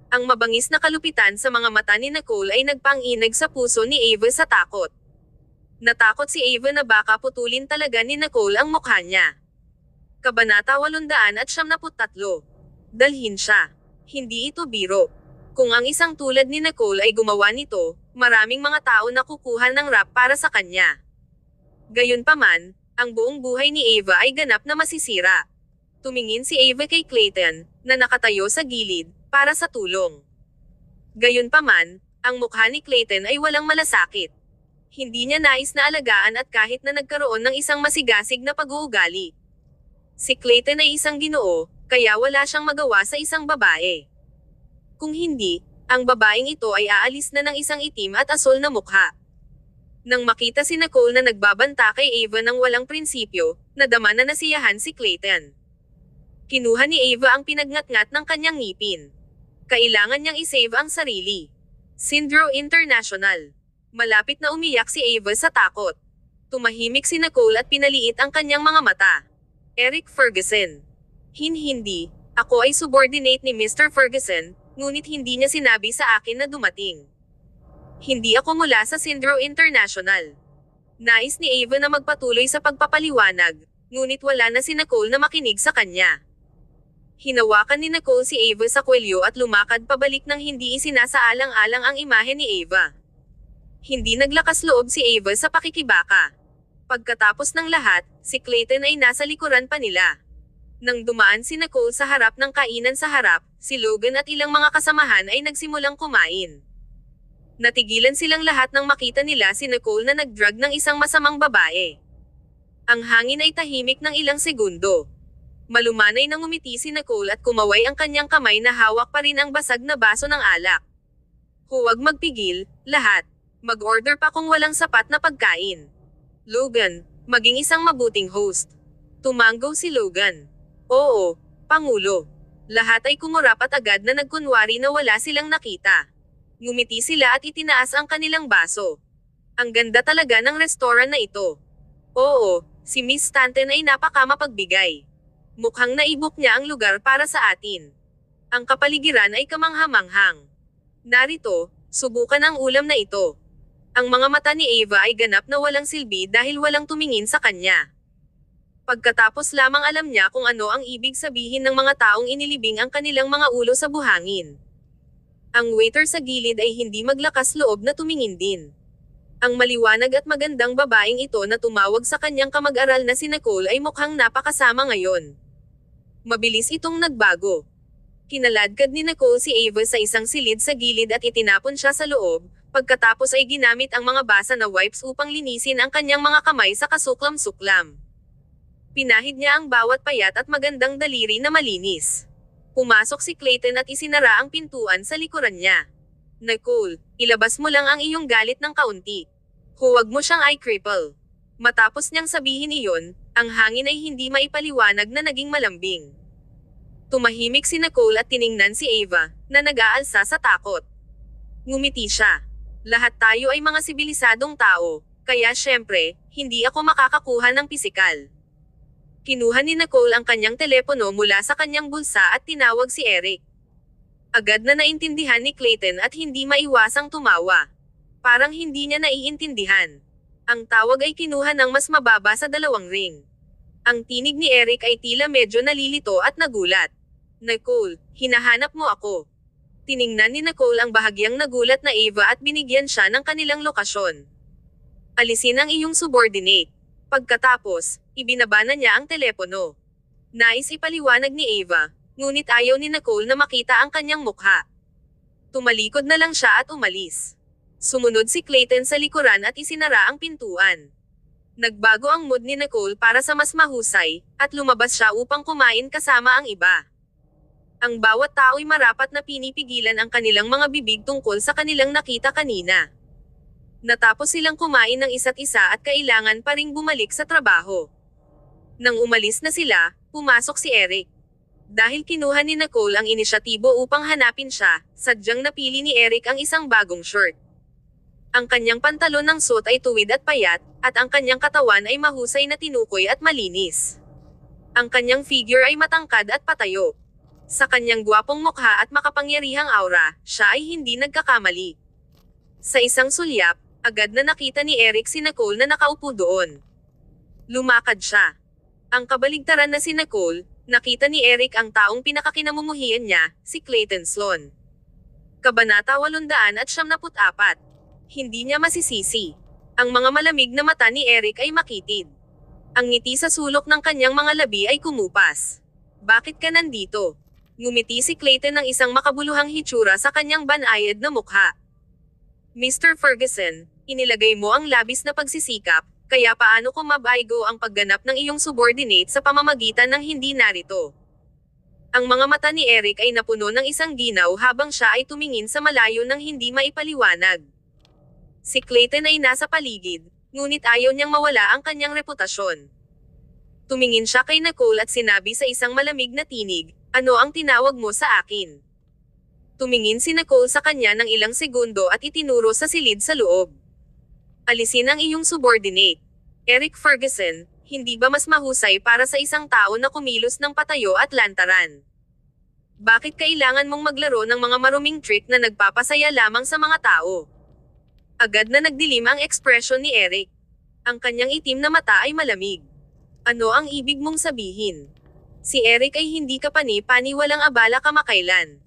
Ang mabangis na kalupitan sa mga mata ni Nicole ay nagpang-inag sa puso ni Ava sa takot. Natakot si Ava na baka putulin talaga ni Nicole ang mukha niya. Kabanata 873. Dalhin siya. Hindi ito biro. Kung ang isang tulad ni Nicole ay gumawa nito, maraming mga tao na kukuha ng rap para sa kanya. Gayunpaman, ang buong buhay ni Ava ay ganap na masisira. Tumingin si Ava kay Clayton, na nakatayo sa gilid, para sa tulong. Gayunpaman, ang mukha ni Clayton ay walang malasakit. Hindi niya nais na alagaan at kahit na nagkaroon ng isang masigasig na pag-uugali. Si Clayton ay isang ginoo, kaya wala siyang magawa sa isang babae. Kung hindi, ang babaeng ito ay aalis na ng isang itim at asul na mukha. Nang makita si Nicole na nagbabanta kay Ava ng walang prinsipyo, nadama na nasiyahan si Clayton. Kinuha ni Ava ang pinagngat-ngat ng kanyang ngipin. Kailangan niyang isave ang sarili. Syndro International. Malapit na umiyak si Ava sa takot. Tumahimik si Nicole at pinaliit ang kanyang mga mata. Eric Ferguson. Hindi. Ako ay subordinate ni Mr. Ferguson, ngunit hindi niya sinabi sa akin na dumating. Hindi ako mula sa Syndro International. Nais ni Ava na magpatuloy sa pagpapaliwanag, ngunit wala na si Nicole na makinig sa kanya. Hinawakan ni Nicole si Ava sa kwelyo at lumakad pabalik nang hindi isinasaalang-alang ang imahe ni Ava. Hindi naglakas loob si Ava sa pakikibaka. Pagkatapos ng lahat, si Clayton ay nasa likuran pa nila. Nang dumaan si Nicole sa harap ng kainan sa harap, si Logan at ilang mga kasamahan ay nagsimulang kumain. Natigilan silang lahat nang makita nila si Nicole na nag-drug ng isang masamang babae. Ang hangin ay tahimik ng ilang segundo. Malumanay nang umiti si Nicole at kumaway ang kanyang kamay na hawak pa rin ang basag na baso ng alak. Huwag magpigil, lahat. Mag-order pa kung walang sapat na pagkain. Logan, maging isang mabuting host. Tumanggo si Logan. Oo, Pangulo. Lahat ay kumurap at agad na nagkunwari na wala silang nakita. Ngumiti sila at itinaas ang kanilang baso. Ang ganda talaga ng restaurant na ito. Oo, si Miss Stanton ay napakamapagbigay. Mukhang naibok niya ang lugar para sa atin. Ang kapaligiran ay kamangha-manghang. Narito, subukan ang ulam na ito. Ang mga mata ni Ava ay ganap na walang silbi dahil walang tumingin sa kanya. Pagkatapos lamang alam niya kung ano ang ibig sabihin ng mga taong inilibing ang kanilang mga ulo sa buhangin. Ang waiter sa gilid ay hindi maglakas loob na tumingin din. Ang maliwanag at magandang babaeng ito na tumawag sa kanyang kamag-aral na si Nicole ay mukhang napakasama ngayon. Mabilis itong nagbago. Kinaladkad ni Nicole si Ava sa isang silid sa gilid at itinapon siya sa loob, pagkatapos ay ginamit ang mga basa na wipes upang linisin ang kanyang mga kamay sa kasuklam-suklam. Pinahid niya ang bawat payat at magandang daliri na malinis. Pumasok si Clayton at isinara ang pintuan sa likuran niya. Nicole, ilabas mo lang ang iyong galit ng kaunti. Huwag mo siyang i-cripple. Matapos niyang sabihin iyon, ang hangin ay hindi maipaliwanag na naging malambing. Tumahimik si Nicole at tiningnan si Ava, na nag-aalsa sa takot. Ngumiti siya. Lahat tayo ay mga sibilisadong tao, kaya syempre, hindi ako makakakuha ng pisikal. Kinuha ni Nicole ang kanyang telepono mula sa kanyang bulsa at tinawag si Eric. Agad na naintindihan ni Clayton at hindi maiwasang tumawa. Parang hindi niya naiintindihan. Ang tawag ay kinuha ng mas mababa sa 2 ring. Ang tinig ni Eric ay tila medyo nalilito at nagulat. Nicole, hinahanap mo ako. Tiningnan ni Nicole ang bahagyang nagulat na Ava at binigyan siya ng kanilang lokasyon. Alisin ang iyong subordinate. Pagkatapos, ibinaba na niya ang telepono. Nais ipaliwanag ni Ava, ngunit ayaw ni Nicole na makita ang kanyang mukha. Tumalikod na lang siya at umalis. Sumunod si Clayton sa likuran at isinara ang pintuan. Nagbago ang mood ni Nicole para sa mas mahusay, at lumabas siya upang kumain kasama ang iba. Ang bawat tao'y marapat na pinipigilan ang kanilang mga bibig tungkol sa kanilang nakita kanina. Natapos silang kumain ng isa't isa at kailangan pa ring bumalik sa trabaho. Nang umalis na sila, pumasok si Eric. Dahil kinuha ni Nicole ang inisyatibo upang hanapin siya, sadyang napili ni Eric ang isang bagong short. Ang kanyang pantalon ng suot ay tuwid at payat, at ang kanyang katawan ay mahusay na tinukoy at malinis. Ang kanyang figure ay matangkad at patayo. Sa kanyang gwapong mukha at makapangyarihang aura, siya ay hindi nagkakamali. Sa isang sulyap, agad na nakita ni Eric si Nicole na nakaupo doon. Lumakad siya. Ang kabaligtaran na si Nicole, nakita ni Eric ang taong pinakakinamumuhian niya, si Clayton Sloan. Kabanata 874. Hindi niya masisisi. Ang mga malamig na mata ni Eric ay makitid. Ang ngiti sa sulok ng kanyang mga labi ay kumupas. Bakit ka nandito? Ngumiti si Clayton ng isang makabuluhang hitsura sa kanyang banayad na mukha. Mr. Ferguson, inilagay mo ang labis na pagsisikap, kaya paano ko mabaigo ang pagganap ng iyong subordinate sa pamamagitan ng hindi narito? Ang mga mata ni Eric ay napuno ng isang ginaw habang siya ay tumingin sa malayo ng hindi maipaliwanag. Si Clayton ay nasa paligid, ngunit ayaw niyang mawala ang kanyang reputasyon. Tumingin siya kay Nicole at sinabi sa isang malamig na tinig, "Ano ang tinawag mo sa akin?" Tumingin si Nicole sa kanya ng ilang segundo at itinuro sa silid sa loob. Alisin ang iyong subordinate. Eric Ferguson, hindi ba mas mahusay para sa isang tao na kumilos ng patayo at lantaran? Bakit kailangan mong maglaro ng mga maruming trick na nagpapasaya lamang sa mga tao? Agad na nagdilim ang ekspresyon ni Eric. Ang kanyang itim na mata ay malamig. Ano ang ibig mong sabihin? Si Eric ay hindi kapani-pani walang abala kamakailan.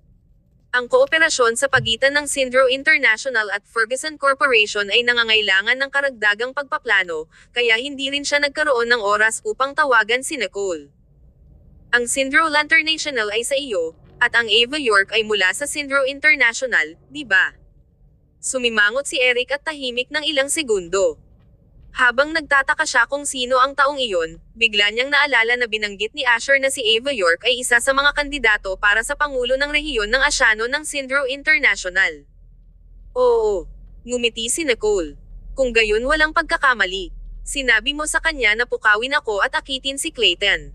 Ang kooperasyon sa pagitan ng Sindro International at Ferguson Corporation ay nangangailangan ng karagdagang pagpaplano, kaya hindi rin siya nagkaroon ng oras upang tawagan si Nicole. Ang Sindro International ay sa iyo, at ang Ava York ay mula sa Sindro International, di ba? Sumimangot si Eric at tahimik ng ilang segundo. Habang nagtataka siya kung sino ang taong iyon, bigla niyang naalala na binanggit ni Asher na si Ava York ay isa sa mga kandidato para sa pangulo ng rehiyon ng Asiano ng Sindro International. Oo, ngumiti si Nicole. Kung gayon walang pagkakamali. Sinabi mo sa kanya na pukawin ako at akitin si Clayton.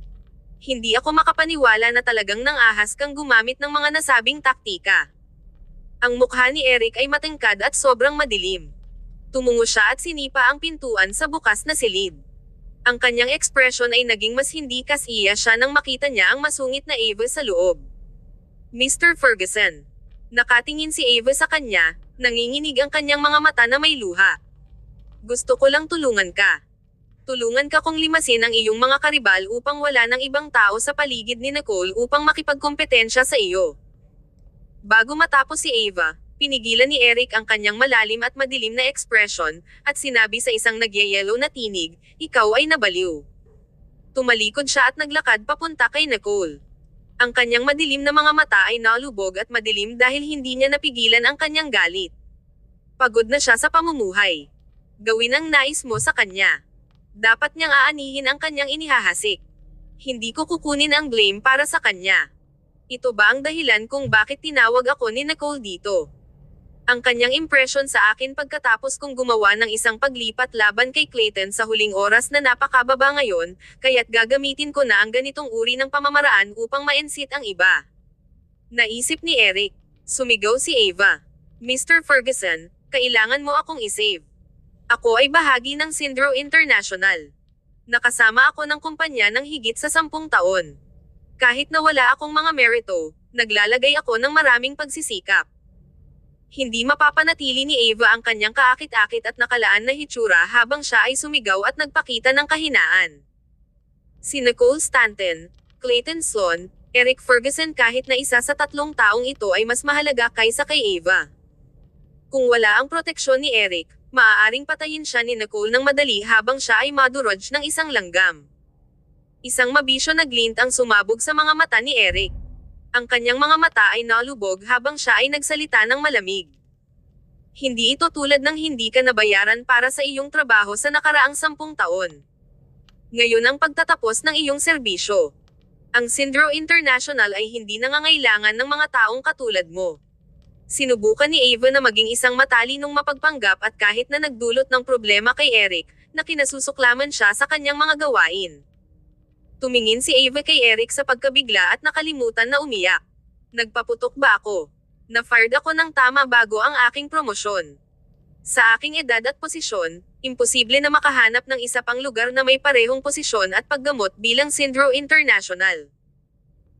Hindi ako makapaniwala na talagang nang-ahas kang gumamit ng mga nasabing taktika. Ang mukha ni Eric ay matingkad at sobrang madilim. Tumungo siya at sinipa ang pintuan sa bukas na silid. Ang kanyang ekspresyon ay naging mas hindi kasiya siya nang makita niya ang masungit na Ava sa loob. Mr. Ferguson. Nakatingin si Ava sa kanya, nanginginig ang kanyang mga mata na may luha. Gusto ko lang tulungan ka. Tulungan ka kong limasin ang iyong mga karibal upang wala ng ibang tao sa paligid ni Nicole upang makipagkompetensya sa iyo. Bago matapos si Ava, pinigilan ni Eric ang kanyang malalim at madilim na ekspresyon, at sinabi sa isang nagyayelo na tinig, ikaw ay nabaliw. Tumalikod siya at naglakad papunta kay Nicole. Ang kanyang madilim na mga mata ay nalubog at madilim dahil hindi niya napigilan ang kanyang galit. Pagod na siya sa pamumuhay. Gawin ang nais mo sa kanya. Dapat niyang aanihin ang kanyang inihahasik. Hindi ko kukunin ang blame para sa kanya. Ito ba ang dahilan kung bakit tinawag ako ni Nicole dito? Ang kanyang impresyon sa akin pagkatapos kong gumawa ng isang paglipat laban kay Clayton sa huling oras na napakababa ngayon, kaya't gagamitin ko na ang ganitong uri ng pamamaraan upang ma-ensit ang iba. Naisip ni Eric. Sumigaw si Ava. Mr. Ferguson, kailangan mo akong isave. Ako ay bahagi ng Sindro International. Nakasama ako ng kumpanya ng higit sa 10 taon. Kahit na wala akong mga merito, naglalagay ako ng maraming pagsisikap. Hindi mapapanatili ni Ava ang kanyang kaakit-akit at nakalaan na hitsura habang siya ay sumigaw at nagpakita ng kahinaan. Si Nicole Stanton, Clayton Sloan, Eric Ferguson kahit na isa sa 3 taong ito ay mas mahalaga kaysa kay Ava. Kung wala ang proteksyon ni Eric, maaaring patayin siya ni Nicole ng madali habang siya ay madurog ng isang langgam. Isang mabisyo na glint ang sumabog sa mga mata ni Eric. Ang kanyang mga mata ay nalubog habang siya ay nagsalita ng malamig. Hindi ito tulad ng hindi ka nabayaran para sa iyong trabaho sa nakaraang 10 taon. Ngayon ang pagtatapos ng iyong serbisyo. Ang Sindro International ay hindi nangangailangan ng mga taong katulad mo. Sinubukan ni Ava na maging isang matalinong mapagpanggap at kahit na nagdulot ng problema kay Eric, na kinasusuklaman siya sa kanyang mga gawain. Tumingin si Ava kay Eric sa pagkabigla at nakalimutan na umiyak. Nagpaputok ba ako? Na-fired ako ng tama bago ang aking promosyon. Sa aking edad at posisyon, imposible na makahanap ng isa pang lugar na may parehong posisyon at paggamot bilang Sindro International.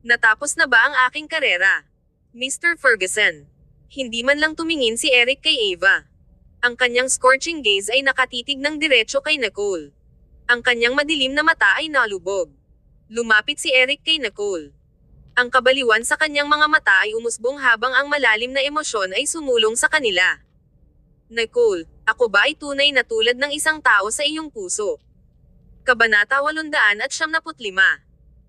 Natapos na ba ang aking karera? Mr. Ferguson. Hindi man lang tumingin si Eric kay Ava. Ang kanyang scorching gaze ay nakatitig ng diretso kay Nicole. Ang kanyang madilim na mata ay nalubog. Lumapit si Eric kay Nicole. Ang kabaliwan sa kanyang mga mata ay umusbong habang ang malalim na emosyon ay sumulong sa kanila. Nicole, ako ba ay tunay na tulad ng isang tao sa iyong puso? Kabanata 875.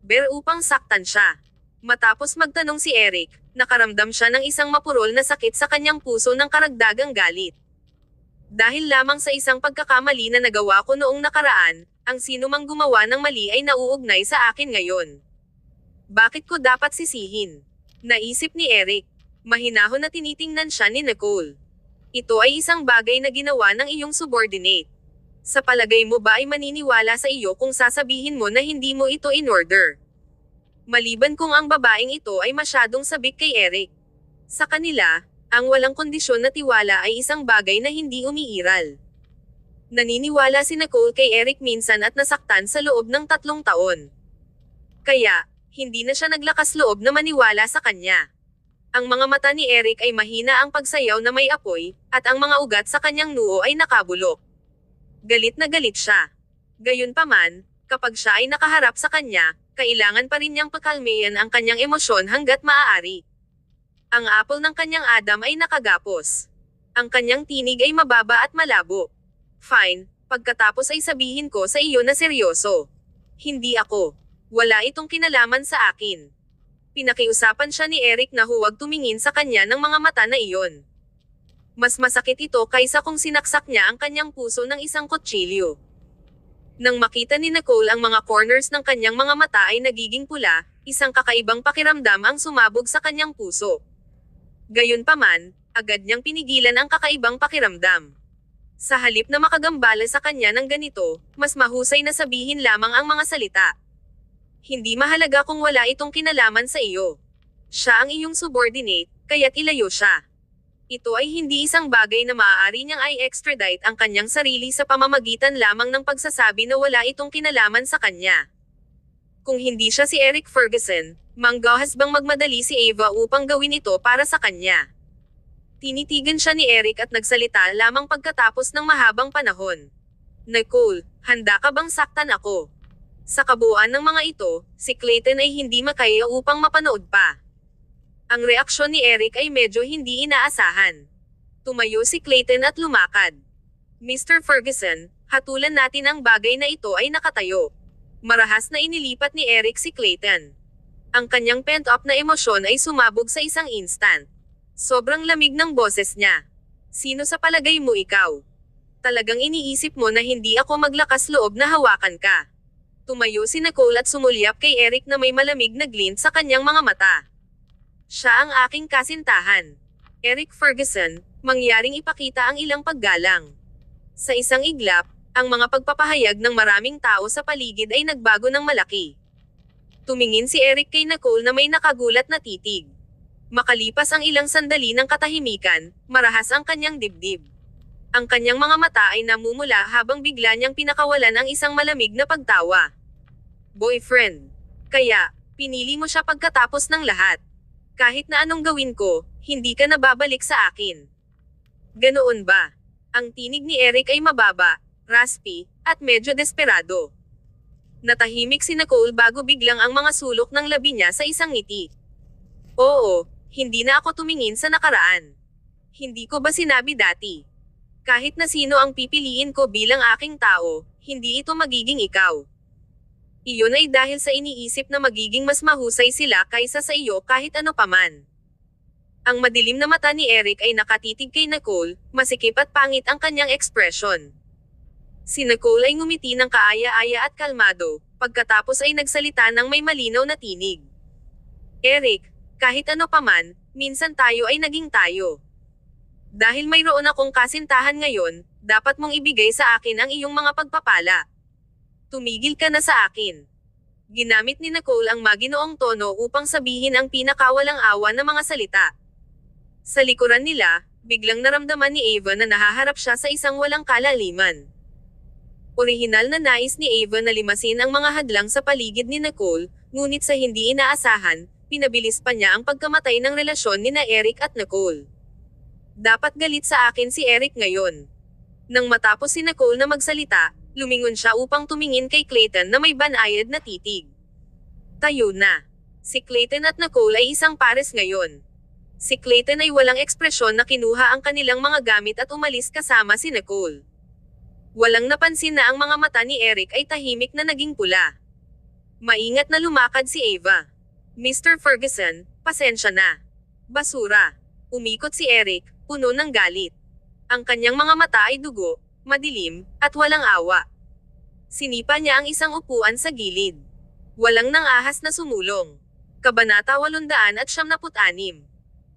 Bear upang saktan siya. Matapos magtanong si Eric, nakaramdam siya ng isang mapurol na sakit sa kanyang puso ng karagdagang galit. Dahil lamang sa isang pagkakamali na nagawa ko noong nakaraan, ang sinumang gumawa ng mali ay nauugnay sa akin ngayon. Bakit ko dapat sisihin? Naisip ni Eric. Mahinahon na tinitingnan siya ni Nicole. Ito ay isang bagay na ginawa ng iyong subordinate. Sa palagay mo ba ay maniniwala sa iyo kung sasabihin mo na hindi mo ito in-order? Maliban kung ang babaeng ito ay masyadong sabik kay Eric. Sa kanila, ang walang kondisyon na tiwala ay isang bagay na hindi umiiral. Naniniwala si Nicole kay Eric minsan at nasaktan sa loob ng 3 taon. Kaya, hindi na siya naglakas loob na maniwala sa kanya. Ang mga mata ni Eric ay mahina ang pagsayaw na may apoy, at ang mga ugat sa kanyang noo ay nakabulok. Galit na galit siya. Gayunpaman, kapag siya ay nakaharap sa kanya, kailangan pa rin niyang pakalmayan ang kanyang emosyon hanggat maaari. Ang apple ng kanyang Adam ay nakagapos. Ang kanyang tinig ay mababa at malabo. Fine, pagkatapos ay sabihin ko sa iyo na seryoso. Hindi ako. Wala itong kinalaman sa akin. Pinakiusapan siya ni Eric na huwag tumingin sa kanya ng mga mata na iyon. Mas masakit ito kaysa kung sinaksak niya ang kanyang puso ng isang kutsilyo. Nang makita ni Nicole ang mga corners ng kanyang mga mata ay nagiging pula, isang kakaibang pakiramdam ang sumabog sa kanyang puso. Gayunpaman, agad niyang pinigilan ang kakaibang pakiramdam. Sa halip na makagambala sa kanya ng ganito, mas mahusay na sabihin lamang ang mga salita. Hindi mahalaga kung wala itong kinalaman sa iyo. Siya ang iyong subordinate, kaya't ilayo siya. Ito ay hindi isang bagay na maaari niyang i-extradite ang kanyang sarili sa pamamagitan lamang ng pagsasabi na wala itong kinalaman sa kanya. Kung hindi siya si Eric Ferguson, manggahas bang magmadali si Ava upang gawin ito para sa kanya? Tinitigan siya ni Eric at nagsalita lamang pagkatapos ng mahabang panahon. Nicole, handa ka bang saktan ako? Sa kabuuan ng mga ito, si Clayton ay hindi makaya upang mapanood pa. Ang reaksyon ni Eric ay medyo hindi inaasahan. Tumayo si Clayton at lumakad. Mr. Ferguson, hatulan natin ang bagay na ito ay nakatayo. Marahas na inilipat ni Eric si Clayton. Ang kanyang pent-up na emosyon ay sumabog sa isang instant. Sobrang lamig ng boses niya. Sino sa palagay mo ikaw? Talagang iniisip mo na hindi ako maglakas loob na hawakan ka. Tumayo si Nicole at sumulyap kay Eric na may malamig na glint sa kanyang mga mata. Siya ang aking kasintahan. Eric Ferguson, mangyaring ipakita ang ilang paggalang. Sa isang iglap, ang mga pagpapahayag ng maraming tao sa paligid ay nagbago ng malaki. Tumingin si Eric kay Nicole na may nakagulat na titig. Makalipas ang ilang sandali ng katahimikan, marahas ang kanyang dibdib. Ang kanyang mga mata ay namumula habang bigla niyang pinakawalan ang isang malamig na pagtawa. Boyfriend. Kaya, pinili mo siya pagkatapos ng lahat. Kahit na anong gawin ko, hindi ka na babalik sa akin. Ganoon ba? Ang tinig ni Eric ay mababa, raspy, at medyo desperado. Natahimik si Nicole bago biglang ang mga sulok ng labi niya sa isang ngiti. Oo, hindi na ako tumingin sa nakaraan. Hindi ko ba sinabi dati? Kahit na sino ang pipiliin ko bilang aking tao, hindi ito magiging ikaw. Iyon ay dahil sa iniisip na magiging mas mahusay sila kaysa sa iyo kahit ano paman. Ang madilim na mata ni Eric ay nakatitig kay Nicole, masikip at pangit ang kanyang ekspresyon. Si Nicole ay ngumiti ng kaaya-aya at kalmado, pagkatapos ay nagsalita ng may malinaw na tinig. Eric, kahit ano paman, minsan tayo ay naging tayo. Dahil mayroon akong kasintahan ngayon, dapat mong ibigay sa akin ang iyong mga pagpapala. Tumigil ka na sa akin. Ginamit ni Nicole ang maginoong tono upang sabihin ang pinakawalang awa na mga salita. Sa likuran nila, biglang naramdaman ni Ava na nahaharap siya sa isang walang kalaliman. Orihinal na nais ni Ava na limasin ang mga hadlang sa paligid ni Nicole, ngunit sa hindi inaasahan, pinabilis pa niya ang pagkamatay ng relasyon ni na Eric at Nicole. Dapat galit sa akin si Eric ngayon. Nang matapos si Nicole na magsalita, lumingon siya upang tumingin kay Clayton na may banayad na titig. Tayo na. Si Clayton at Nicole ay isang pares ngayon. Si Clayton ay walang ekspresyon na kinuha ang kanilang mga gamit at umalis kasama si Nicole. Walang napansin na ang mga mata ni Eric ay tahimik na naging pula. Maingat na lumakad si Ava. Mr. Ferguson, pasensya na. Basura. Umikot si Eric, puno ng galit. Ang kanyang mga mata ay dugo, madilim, at walang awa. Sinipa niya ang isang upuan sa gilid. Walang nangahas na sumulong. Kabanata 876.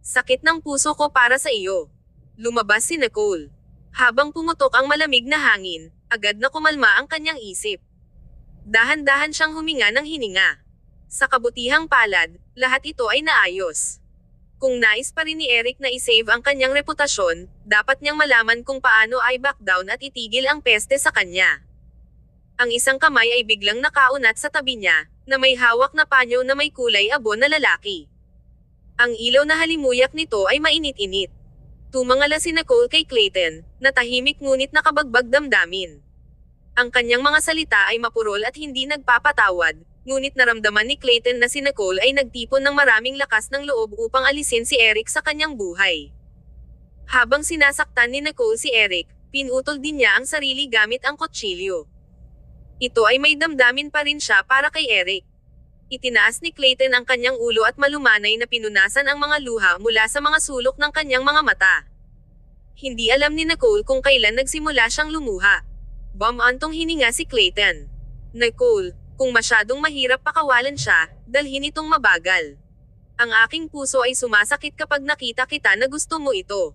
Sakit ng puso ko para sa iyo. Lumabas si Nicole. Habang pumutok ang malamig na hangin, agad na kumalma ang kanyang isip. Dahan-dahan siyang huminga ng hininga. Sa kabutihang palad, lahat ito ay naayos. Kung nais pa rin ni Eric na isave ang kanyang reputasyon, dapat niyang malaman kung paano ay back down at itigil ang peste sa kanya. Ang isang kamay ay biglang nakaunat sa tabi niya, na may hawak na panyo na may kulay abo na lalaki. Ang ilaw na halimuyak nito ay mainit-init. Tumangala si Nicole kay Clayton, na tahimik ngunit nakabagbag damdamin. Ang kanyang mga salita ay mapurol at hindi nagpapatawad, ngunit naramdaman ni Clayton na si Nicole ay nagtipon ng maraming lakas ng loob upang alisin si Eric sa kanyang buhay. Habang sinasaktan ni Nicole si Eric, pinutol din niya ang sarili gamit ang kutsilyo. Ito ay may damdamin pa rin siya para kay Eric. Itinaas ni Clayton ang kanyang ulo at malumanay na pinunasan ang mga luha mula sa mga sulok ng kanyang mga mata. Hindi alam ni Nicole kung kailan nagsimula siyang lumuha. Bumantong hininga si Clayton. Nicole, kung masyadong mahirap pakawalan siya, dalhin itong mabagal. Ang aking puso ay sumasakit kapag nakita kita na gusto mo ito.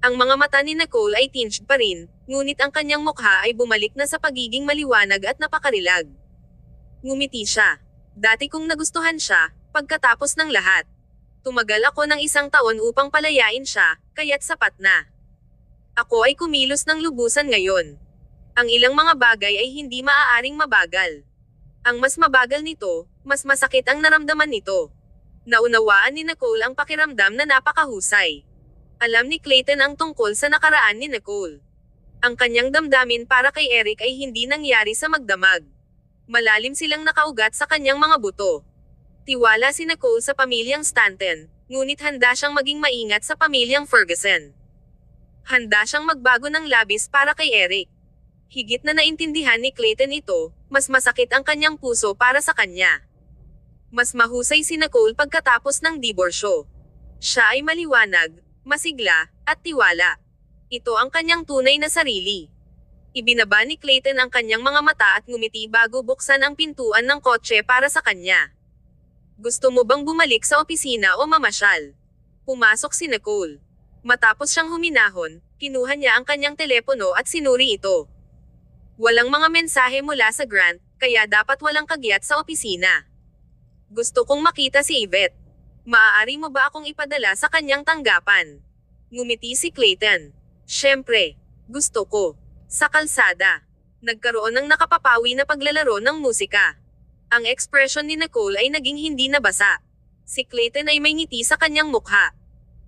Ang mga mata ni Nicole ay tinged pa rin, ngunit ang kanyang mukha ay bumalik na sa pagiging maliwanag at napakarilag. Ngumiti siya. Dati kong nagustuhan siya, pagkatapos ng lahat. Tumagal ako ng 1 taon upang palayain siya, kaya't sapat na. Ako ay kumilos ng lubusan ngayon. Ang ilang mga bagay ay hindi maaaring mabagal. Ang mas mabagal nito, mas masakit ang naramdaman nito. Naunawaan ni Nicole ang pakiramdam na napakahusay. Alam ni Clayton ang tungkol sa nakaraan ni Nicole. Ang kanyang damdamin para kay Eric ay hindi nangyari sa magdamag. Malalim silang nakaugat sa kanyang mga buto. Tiwala si Nicole sa pamilyang Stanton, ngunit handa siyang maging maingat sa pamilyang Ferguson. Handa siyang magbago ng labis para kay Eric. Higit na naintindihan ni Clayton ito, mas masakit ang kanyang puso para sa kanya. Mas mahusay si Nicole pagkatapos ng diborsyo. Siya ay maliwanag, masigla, at tiwala. Ito ang kanyang tunay na sarili. Ibinaba ni Clayton ang kanyang mga mata at ngumiti bago buksan ang pintuan ng kotse para sa kanya. Gusto mo bang bumalik sa opisina o mamasyal? Pumasok si Nicole. Matapos siyang huminahon, kinuha niya ang kanyang telepono at sinuri ito. Walang mga mensahe mula sa Grant, kaya dapat walang kagyat sa opisina. Gusto kong makita si Yvette. Maaari mo ba akong ipadala sa kanyang tanggapan? Ngumiti si Clayton. Siyempre, gusto ko. Sa kalsada. Nagkaroon ng nakapapawi na paglalaro ng musika. Ang ekspresyon ni Nicole ay naging hindi nabasa. Si Clayton ay may ngiti sa kanyang mukha.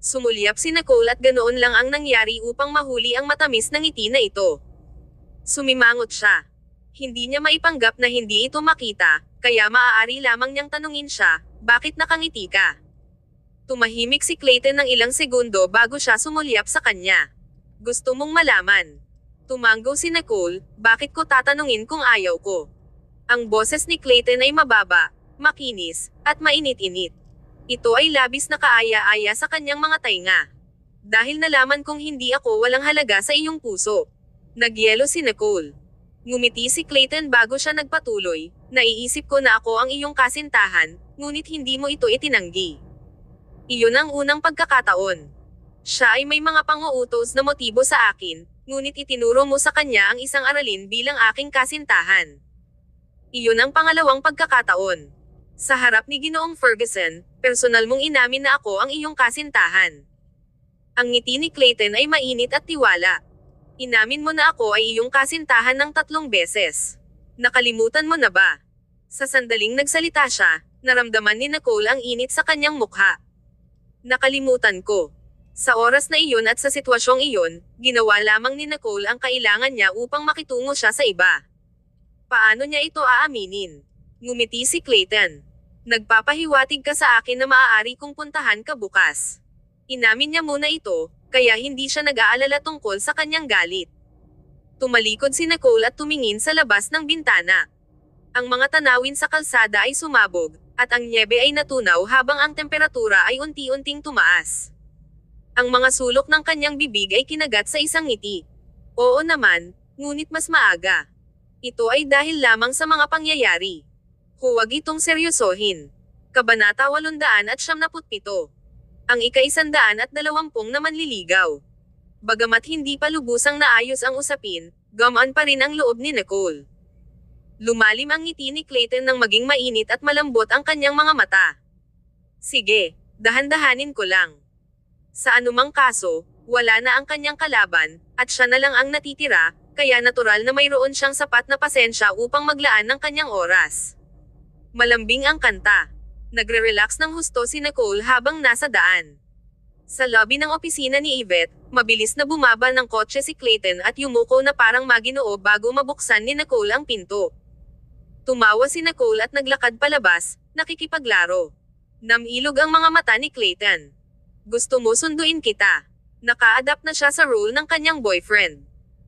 Sumulyap si Nicole at ganoon lang ang nangyari upang mahuli ang matamis na ngiti na ito. Sumimangot siya. Hindi niya maipanggap na hindi ito makita, kaya maaari lamang niyang tanungin siya, bakit nakangiti ka? Tumahimik si Clayton ng ilang segundo bago siya sumulyap sa kanya. Gusto mong malaman. Tumanggo si Nicole, bakit ko tatanungin kung ayaw ko? Ang boses ni Clayton ay mababa, makinis, at mainit-init. Ito ay labis na kaaya-aya sa kanyang mga tainga. Dahil nalaman kong hindi ako walang halaga sa iyong puso. Nagyelo si Nicole. Ngumiti si Clayton bago siya nagpatuloy, naiisip ko na ako ang iyong kasintahan, ngunit hindi mo ito itinanggi. Iyon ang unang pagkakataon. Siya ay may mga pang-uutos na motibo sa akin, ngunit itinuro mo sa kanya ang isang aralin bilang aking kasintahan. Iyon ang pangalawang pagkakataon. Sa harap ni Ginoong Ferguson, personal mong inamin na ako ang iyong kasintahan. Ang ngiti ni Clayton ay mainit at tiwala. Inamin mo na ako ay iyong kasintahan ng 3 beses. Nakalimutan mo na ba? Sa sandaling nagsalita siya, naramdaman ni Nicole ang init sa kanyang mukha. Nakalimutan ko. Sa oras na iyon at sa sitwasyong iyon, ginawa lamang ni Nicole ang kailangan niya upang makitungo siya sa iba. Paano niya ito aaminin? Ngumiti si Clayton. Nagpapahiwatig ka sa akin na maaari kong puntahan ka bukas. Inamin niya muna ito, kaya hindi siya nag-aalala tungkol sa kanyang galit. Tumalikod si Nicole at tumingin sa labas ng bintana. Ang mga tanawin sa kalsada ay sumabog, at ang nyebe ay natunaw habang ang temperatura ay unti-unting tumaas. Ang mga sulok ng kanyang bibig ay kinagat sa isang ngiti. Oo naman, ngunit mas maaga. Ito ay dahil lamang sa mga pangyayari. Huwag itong seryosohin. Kabanata 897. Ang ika-120 na manliligaw. Bagamat hindi pa lubusang naayos ang usapin, gumaan pa rin ang loob ni Nicole. Lumalim ang ngiti ni Clayton nang maging mainit at malambot ang kanyang mga mata. Sige, dahan-dahanin ko lang. Sa anumang kaso, wala na ang kanyang kalaban, at siya na lang ang natitira, kaya natural na mayroon siyang sapat na pasensya upang maglaan ng kanyang oras. Malambing ang kanta. Nagre-relax ng husto si Nicole habang nasa daan. Sa lobby ng opisina ni Yvette, mabilis na bumaba ng kotse si Clayton at yumuko na parang maginoo bago mabuksan ni Nicole ang pinto. Tumawa si Nicole at naglakad palabas, nakikipaglaro. Namilog ang mga mata ni Clayton. Gusto mo sunduin kita? Naka-adapt na siya sa role ng kanyang boyfriend.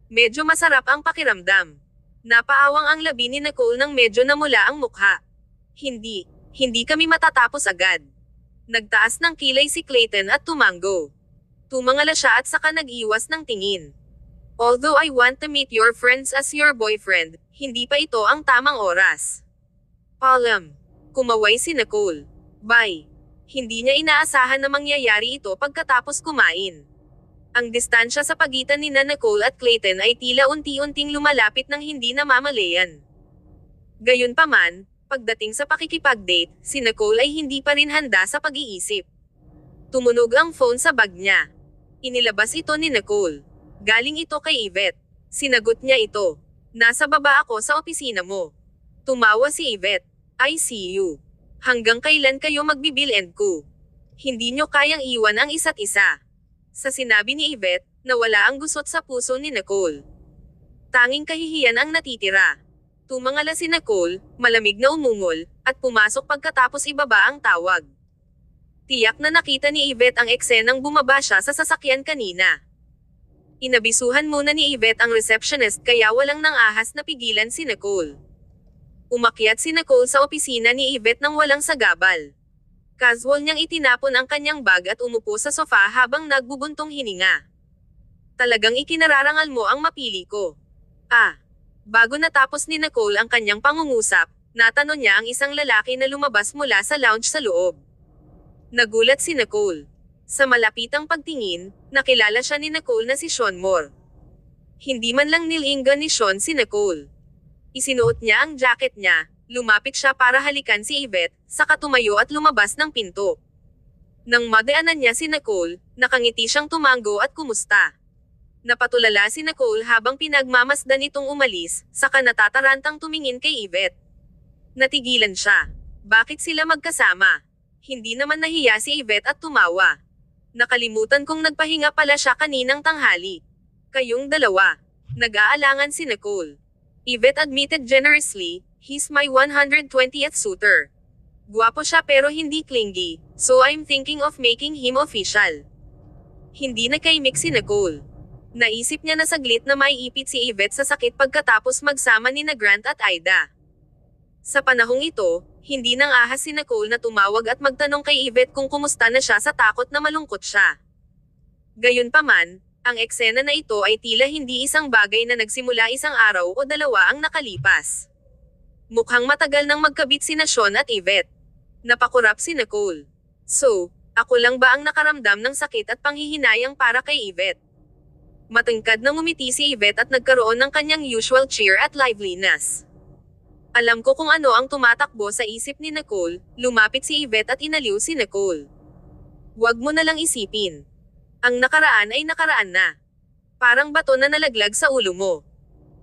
Medyo masarap ang pakiramdam. Napaawang ang labi ni Nicole nang medyo namula ang mukha. Hindi kami matatapos agad. Nagtaas ng kilay si Clayton at tumanggo. Tumangala siya at saka nag-iwas ng tingin. Although I want to meet your friends as your boyfriend, hindi pa ito ang tamang oras. Palam. Kumaway si Nicole. Bye. Hindi niya inaasahan na mangyayari ito pagkatapos kumain. Ang distansya sa pagitan ni Nicole at Clayton ay tila unti-unting lumalapit ng hindi namamalayan. Gayunpaman, pagdating sa pakikipag-date, si Nicole ay hindi pa rin handa sa pag-iisip. Tumunog ang phone sa bag niya. Inilabas ito ni Nicole. Galing ito kay Yvette. Sinagot niya ito. Nasa baba ako sa opisina mo. Tumawa si Yvette. I see you. Hanggang kailan kayo magbibil and ko? Hindi nyo kayang iwan ang isa't isa. Sa sinabi ni Yvette, nawala ang gusot sa puso ni Nicole. Tanging kahihiyan ang natitira. Tumangala si Nicole, malamig na umungol, at pumasok pagkatapos ibaba ang tawag. Tiyak na nakita ni Yvette ang eksenang bumaba siya sa sasakyan kanina. Inabisuhan muna ni Yvette ang receptionist kaya walang nang ahas na pigilan si Nicole. Umakyat si Nicole sa opisina ni Yvette nang walang sagabal. Casual niyang itinapon ang kanyang bag at umupo sa sofa habang nagbubuntong hininga. Talagang ikinararangal mo ang mapili ko. Bago natapos ni Nicole ang kanyang pangungusap, natanong niya ang isang lalaki na lumabas mula sa lounge sa loob. Nagulat si Nicole. Sa malapitang pagtingin, nakilala siya ni Nicole na si Sean Moore. Hindi man lang nilinggan ni Sean si Nicole. Isinuot niya ang jacket niya, lumapit siya para halikan si Yvette, saka tumayo at lumabas ng pinto. Nang madaanan niya si Nicole, nakangiti siyang tumango at kumusta. Napatulala si Nicole habang pinagmamasdan itong umalis, saka natatarantang tumingin kay Yvette. Natigilan siya. Bakit sila magkasama? Hindi naman nahiya si Yvette at tumawa. Nakalimutan kong nagpahinga pala siya kaninang tanghali. Kayong dalawa. Nag-aalangan si Nicole. Yvette admitted generously, he's my 120th suitor. Guwapo siya pero hindi clingy, so I'm thinking of making him official. Hindi nakaimik si Nicole. Naisip niya na saglit na may ipit si Yvette sa sakit pagkatapos magsama ni na Grant at Ida. Sa panahong ito, hindi nang ahas si Nicole na tumawag at magtanong kay Yvette kung kumusta na siya sa takot na malungkot siya. Gayunpaman, ang eksena na ito ay tila hindi isang bagay na nagsimula isang araw o dalawa ang nakalipas. Mukhang matagal nang magkabit sina Sean at Yvette. Napakurap si Nicole. So, ako lang ba ang nakaramdam ng sakit at panghihinayang para kay Yvette? Matangkad na ngumiti si Yvette at nagkaroon ng kanyang usual cheer at liveliness. Alam ko kung ano ang tumatakbo sa isip ni Nicole, lumapit si Yvette at inaliw si Nicole. Huwag mo na lang isipin. Ang nakaraan ay nakaraan na. Parang bato na nalaglag sa ulo mo.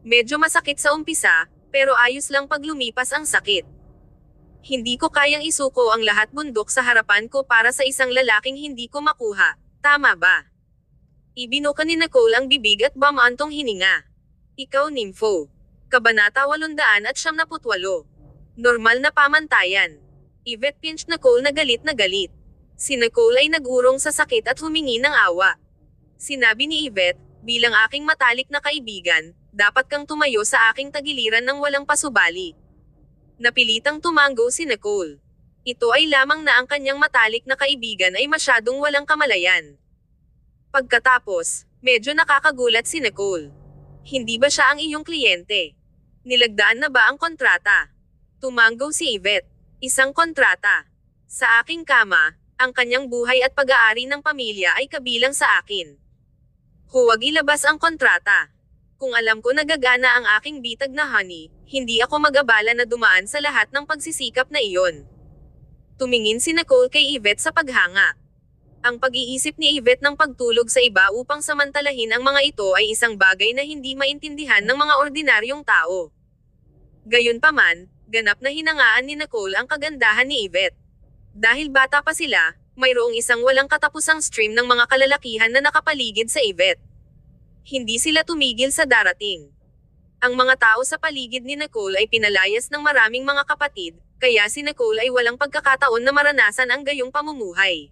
Medyo masakit sa umpisa, pero ayos lang pag lumipas ang sakit. Hindi ko kayang isuko ang lahat bundok sa harapan ko para sa isang lalaking hindi ko makuha, tama ba? Ibinuka ni Nicole ang bibig at bumantong hininga. Ikaw Nympho. Kabanata 878. Normal na pamantayan. Yvette pinched Nicole na galit na galit. Si Nicole ay nag-urong sa sakit at humingi ng awa. Sinabi ni Yvette, bilang aking matalik na kaibigan, dapat kang tumayo sa aking tagiliran ng walang pasubali. Napilitang tumango si Nicole. Ito ay lamang na ang kanyang matalik na kaibigan ay masyadong walang kamalayan. Pagkatapos, medyo nakakagulat si Nicole. Hindi ba siya ang iyong kliyente? Nilagdaan na ba ang kontrata? Tumango si Yvette. Isang kontrata. Sa aking kama, ang kanyang buhay at pag-aari ng pamilya ay kabilang sa akin. Huwag ilabas ang kontrata. Kung alam ko nagagana ang aking bitag na honey, hindi ako mag-abala na dumaan sa lahat ng pagsisikap na iyon. Tumingin si Nicole kay Yvette sa paghanga. Ang pag-iisip ni Yvette ng pagtulog sa iba upang samantalahin ang mga ito ay isang bagay na hindi maintindihan ng mga ordinaryong tao. Gayunpaman, ganap na hinangaan ni Nicole ang kagandahan ni Yvette. Dahil bata pa sila, mayroong isang walang katapusang stream ng mga kalalakihan na nakapaligid sa Yvette. Hindi sila tumigil sa darating. Ang mga tao sa paligid ni Nicole ay pinalayas ng maraming mga kapatid, kaya si Nicole ay walang pagkakataon na maranasan ang gayong pamumuhay.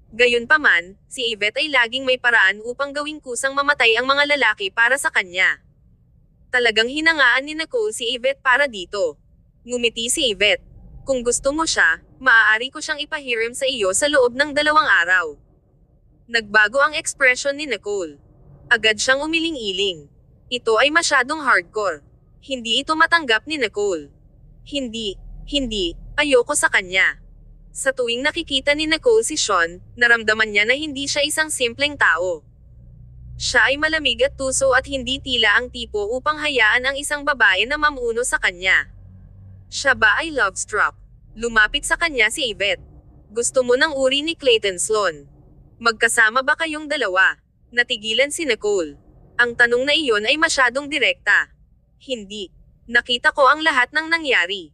Gayunpaman, si Yvette ay laging may paraan upang gawing kusang mamatay ang mga lalaki para sa kanya. Talagang hinangaan ni Nicole si Yvette para dito. Ngumiti si Yvette. Kung gusto mo siya, maaari ko siyang ipahiram sa iyo sa loob ng 2 araw. Nagbago ang ekspresyon ni Nicole. Agad siyang umiling-iling. Ito ay masyadong hardcore. Hindi ito matanggap ni Nicole. Hindi, ayoko sa kanya. Sa tuwing nakikita ni Nicole si Sean, naramdaman niya na hindi siya isang simpleng tao. Siya ay malamig at tuso at hindi tila ang tipo upang hayaan ang isang babae na mamuno sa kanya. Siya ba ay love-struck? Lumapit sa kanya si Yvette. Gusto mo ng uri ni Clayton Sloan? Magkasama ba kayong dalawa? Natigilan si Nicole. Ang tanong na iyon ay masyadong direkta. Hindi. Nakita ko ang lahat ng nangyari.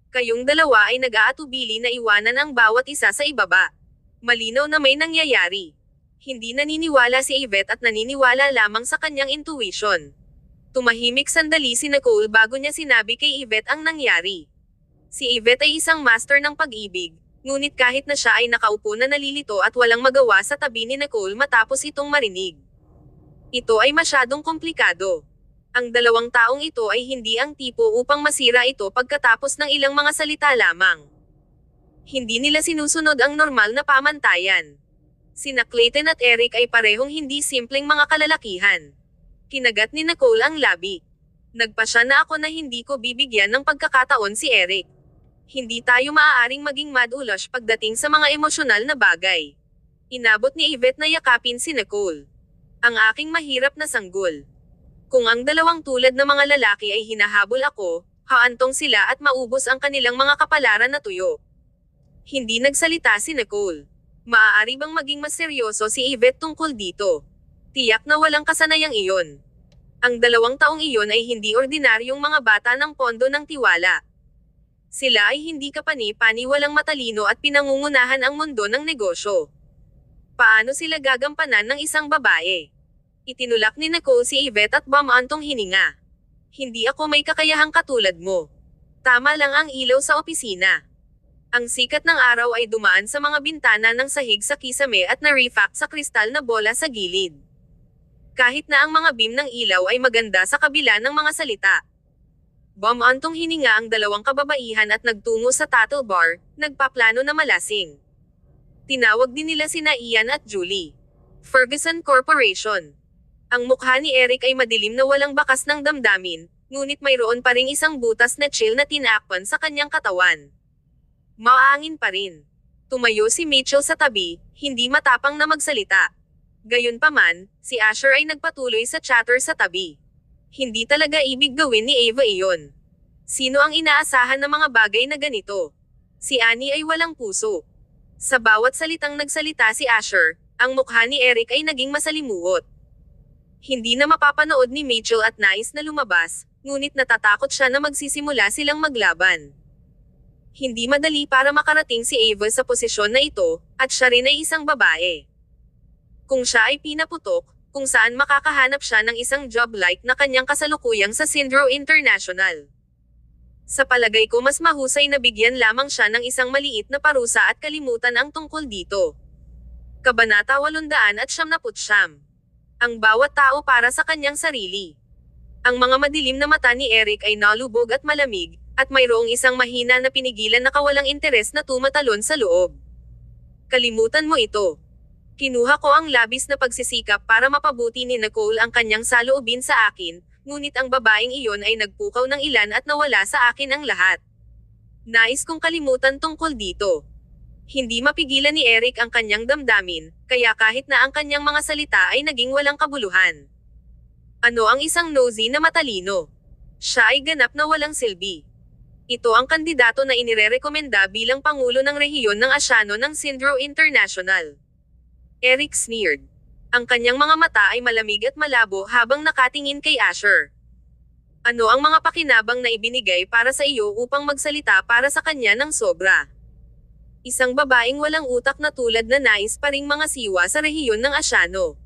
Kayong dalawa ay nag-aatubili na iwanan ang bawat isa sa ibaba. Malinaw na may nangyayari. Hindi naniniwala si Yvette at naniniwala lamang sa kanyang intuition. Tumahimik sandali si Nicole bago niya sinabi kay Yvette ang nangyari. Si Yvette ay isang master ng pag-ibig, ngunit kahit na siya ay nakaupo na nalilito at walang magawa sa tabi ni Nicole matapos itong marinig. Ito ay masyadong komplikado. Ang dalawang taong ito ay hindi ang tipo upang masira ito pagkatapos ng ilang mga salita lamang. Hindi nila sinusunod ang normal na pamantayan. Sina Clayton at Eric ay parehong hindi simpleng mga kalalakihan. Kinagat ni Nicole ang labi. Nagpasya na ako na hindi ko bibigyan ng pagkakataon si Eric. Hindi tayo maaaring maging mad-ulash pagdating sa mga emosyonal na bagay. Inabot ni Yvette na yakapin si Nicole. Ang aking mahirap na sanggol. Kung ang dalawang tulad na mga lalaki ay hinahabol ako, haantong sila at maubos ang kanilang mga kapalaran na tuyo. Hindi nagsalita si Nicole. Maaari bang maging mas seryoso si Yvette tungkol dito? Tiyak na walang kasanayang iyon. Ang dalawang taong iyon ay hindi ordinaryong mga bata ng pondo ng tiwala. Sila ay hindi kapani-pani, walang matalino at pinangungunahan ang mundo ng negosyo. Paano sila gagampanan ng isang babae? Itinulak ni Nicole si Yvette at bumantong hininga. Hindi ako may kakayahang katulad mo. Tama lang ang ilaw sa opisina. Ang sikat ng araw ay dumaan sa mga bintana ng sahig sa kisame at na-refract sa kristal na bola sa gilid. Kahit na ang mga beam ng ilaw ay maganda sa kabila ng mga salita. Bumantong hininga ang dalawang kababaihan at nagtungo sa tattle bar, nagpaplano na malasing. Tinawag din nila sina Ian at Julie. Ferguson Corporation. Ang mukha ni Eric ay madilim na walang bakas ng damdamin, ngunit mayroon pa ring isang butas na chill na tinakpan sa kanyang katawan. Maangin pa rin. Tumayo si Mitchell sa tabi, hindi matapang na magsalita. Gayunpaman, si Asher ay nagpatuloy sa chatter sa tabi. Hindi talaga ibig gawin ni Ava iyon. Sino ang inaasahan ng mga bagay na ganito? Si Annie ay walang puso. Sa bawat salitang nagsalita si Asher, ang mukha ni Eric ay naging masalimuot. Hindi na mapapanood ni Mitchell at nais na lumabas, ngunit natatakot siya na magsisimula silang maglaban. Hindi madali para makarating si Ava sa posisyon na ito, at siya rin ay isang babae. Kung siya ay pinaputok, kung saan makakahanap siya ng isang job like na kanyang kasalukuyang sa Syndro International. Sa palagay ko mas mahusay na bigyan lamang siya ng isang maliit na parusa at kalimutan ang tungkol dito. Kabanata 879. Ang bawat tao para sa kanyang sarili. Ang mga madilim na mata ni Eric ay nalubog at malamig, at mayroong isang mahina na pinigilan na kawalang interes na tumatalon sa loob. Kalimutan mo ito. Kinuha ko ang labis na pagsisikap para mapabuti ni Nicole ang kanyang saloobin sa akin, ngunit ang babaeng iyon ay nagpukaw ng ilan at nawala sa akin ang lahat. Nais kong kalimutan tungkol dito. Hindi mapigilan ni Eric ang kanyang damdamin, kaya kahit na ang kanyang mga salita ay naging walang kabuluhan. Ano ang isang nosy na matalino? Siya ay ganap na walang silbi. Ito ang kandidato na inirerekomenda bilang pangulo ng rehiyon ng Asiano ng Syndro International. Eric sneered. Ang kanyang mga mata ay malamig at malabo habang nakatingin kay Asher. Ano ang mga pakinabang na ibinigay para sa iyo upang magsalita para sa kanya ng sobra? Isang babaeng walang utak na tulad na nais pa ring mga siwa sa rehiyon ng Asiano.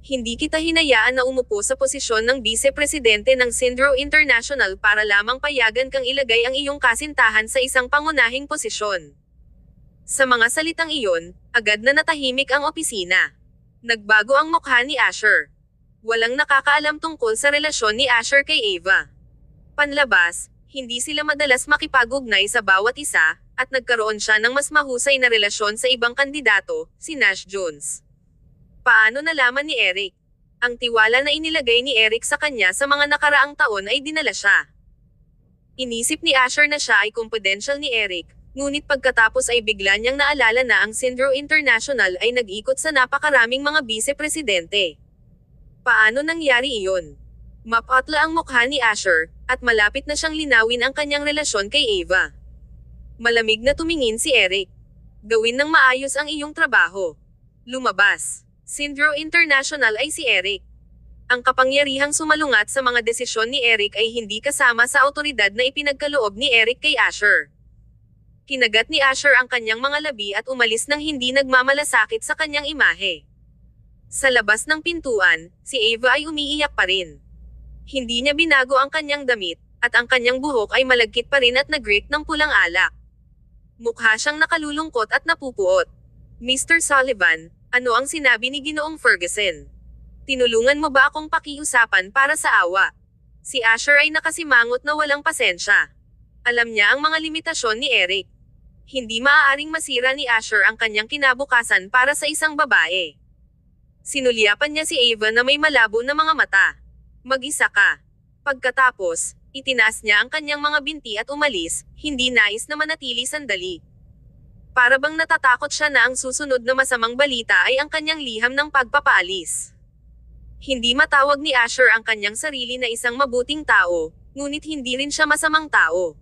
Hindi kita hinayaan na umupo sa posisyon ng vice-presidente ng Syndro International para lamang payagan kang ilagay ang iyong kasintahan sa isang pangunahing posisyon. Sa mga salitang iyon, agad na natahimik ang opisina. Nagbago ang mukha ni Asher. Walang nakakaalam tungkol sa relasyon ni Asher kay Ava. Panlabas, hindi sila madalas makipag-ugnay sa bawat isa, at nagkaroon siya ng mas mahusay na relasyon sa ibang kandidato, si Nash Jones. Paano nalaman ni Eric? Ang tiwala na inilagay ni Eric sa kanya sa mga nakaraang taon ay dinala siya. Inisip ni Asher na siya ay confidential ni Eric, ngunit pagkatapos ay bigla niyang naalala na ang Syndro International ay nag-ikot sa napakaraming mga bise-presidente. Paano nangyari iyon? Mapatla ang mukha ni Asher, at malapit na siyang linawin ang kanyang relasyon kay Ava. Malamig na tumingin si Eric. Gawin ng maayos ang iyong trabaho. Lumabas. Syndro International ay si Eric. Ang kapangyarihang sumalungat sa mga desisyon ni Eric ay hindi kasama sa awtoridad na ipinagkaloob ni Eric kay Asher. Kinagat ni Asher ang kanyang mga labi at umalis nang hindi nagmamalasakit sa kanyang imahe. Sa labas ng pintuan, si Ava ay umiiyak pa rin. Hindi niya binago ang kanyang damit, at ang kanyang buhok ay malagkit pa rin at nag-grip ng pulang alak. Mukha siyang nakalulungkot at napupuot. Mr. Sullivan, ano ang sinabi ni Ginoong Ferguson? Tinulungan mo ba akong pakiusapan para sa awa? Si Asher ay nakasimangot na walang pasensya. Alam niya ang mga limitasyon ni Eric. Hindi maaaring masira ni Asher ang kanyang kinabukasan para sa isang babae. Sinulyapan niya si Ava na may malabo na mga mata. Mag-isa ka. Pagkatapos, itinaas niya ang kanyang mga binti at umalis, hindi nais na manatili sandali. Para bang natatakot siya na ang susunod na masamang balita ay ang kanyang liham ng pagpapaalis. Hindi matawag ni Asher ang kanyang sarili na isang mabuting tao, ngunit hindi rin siya masamang tao.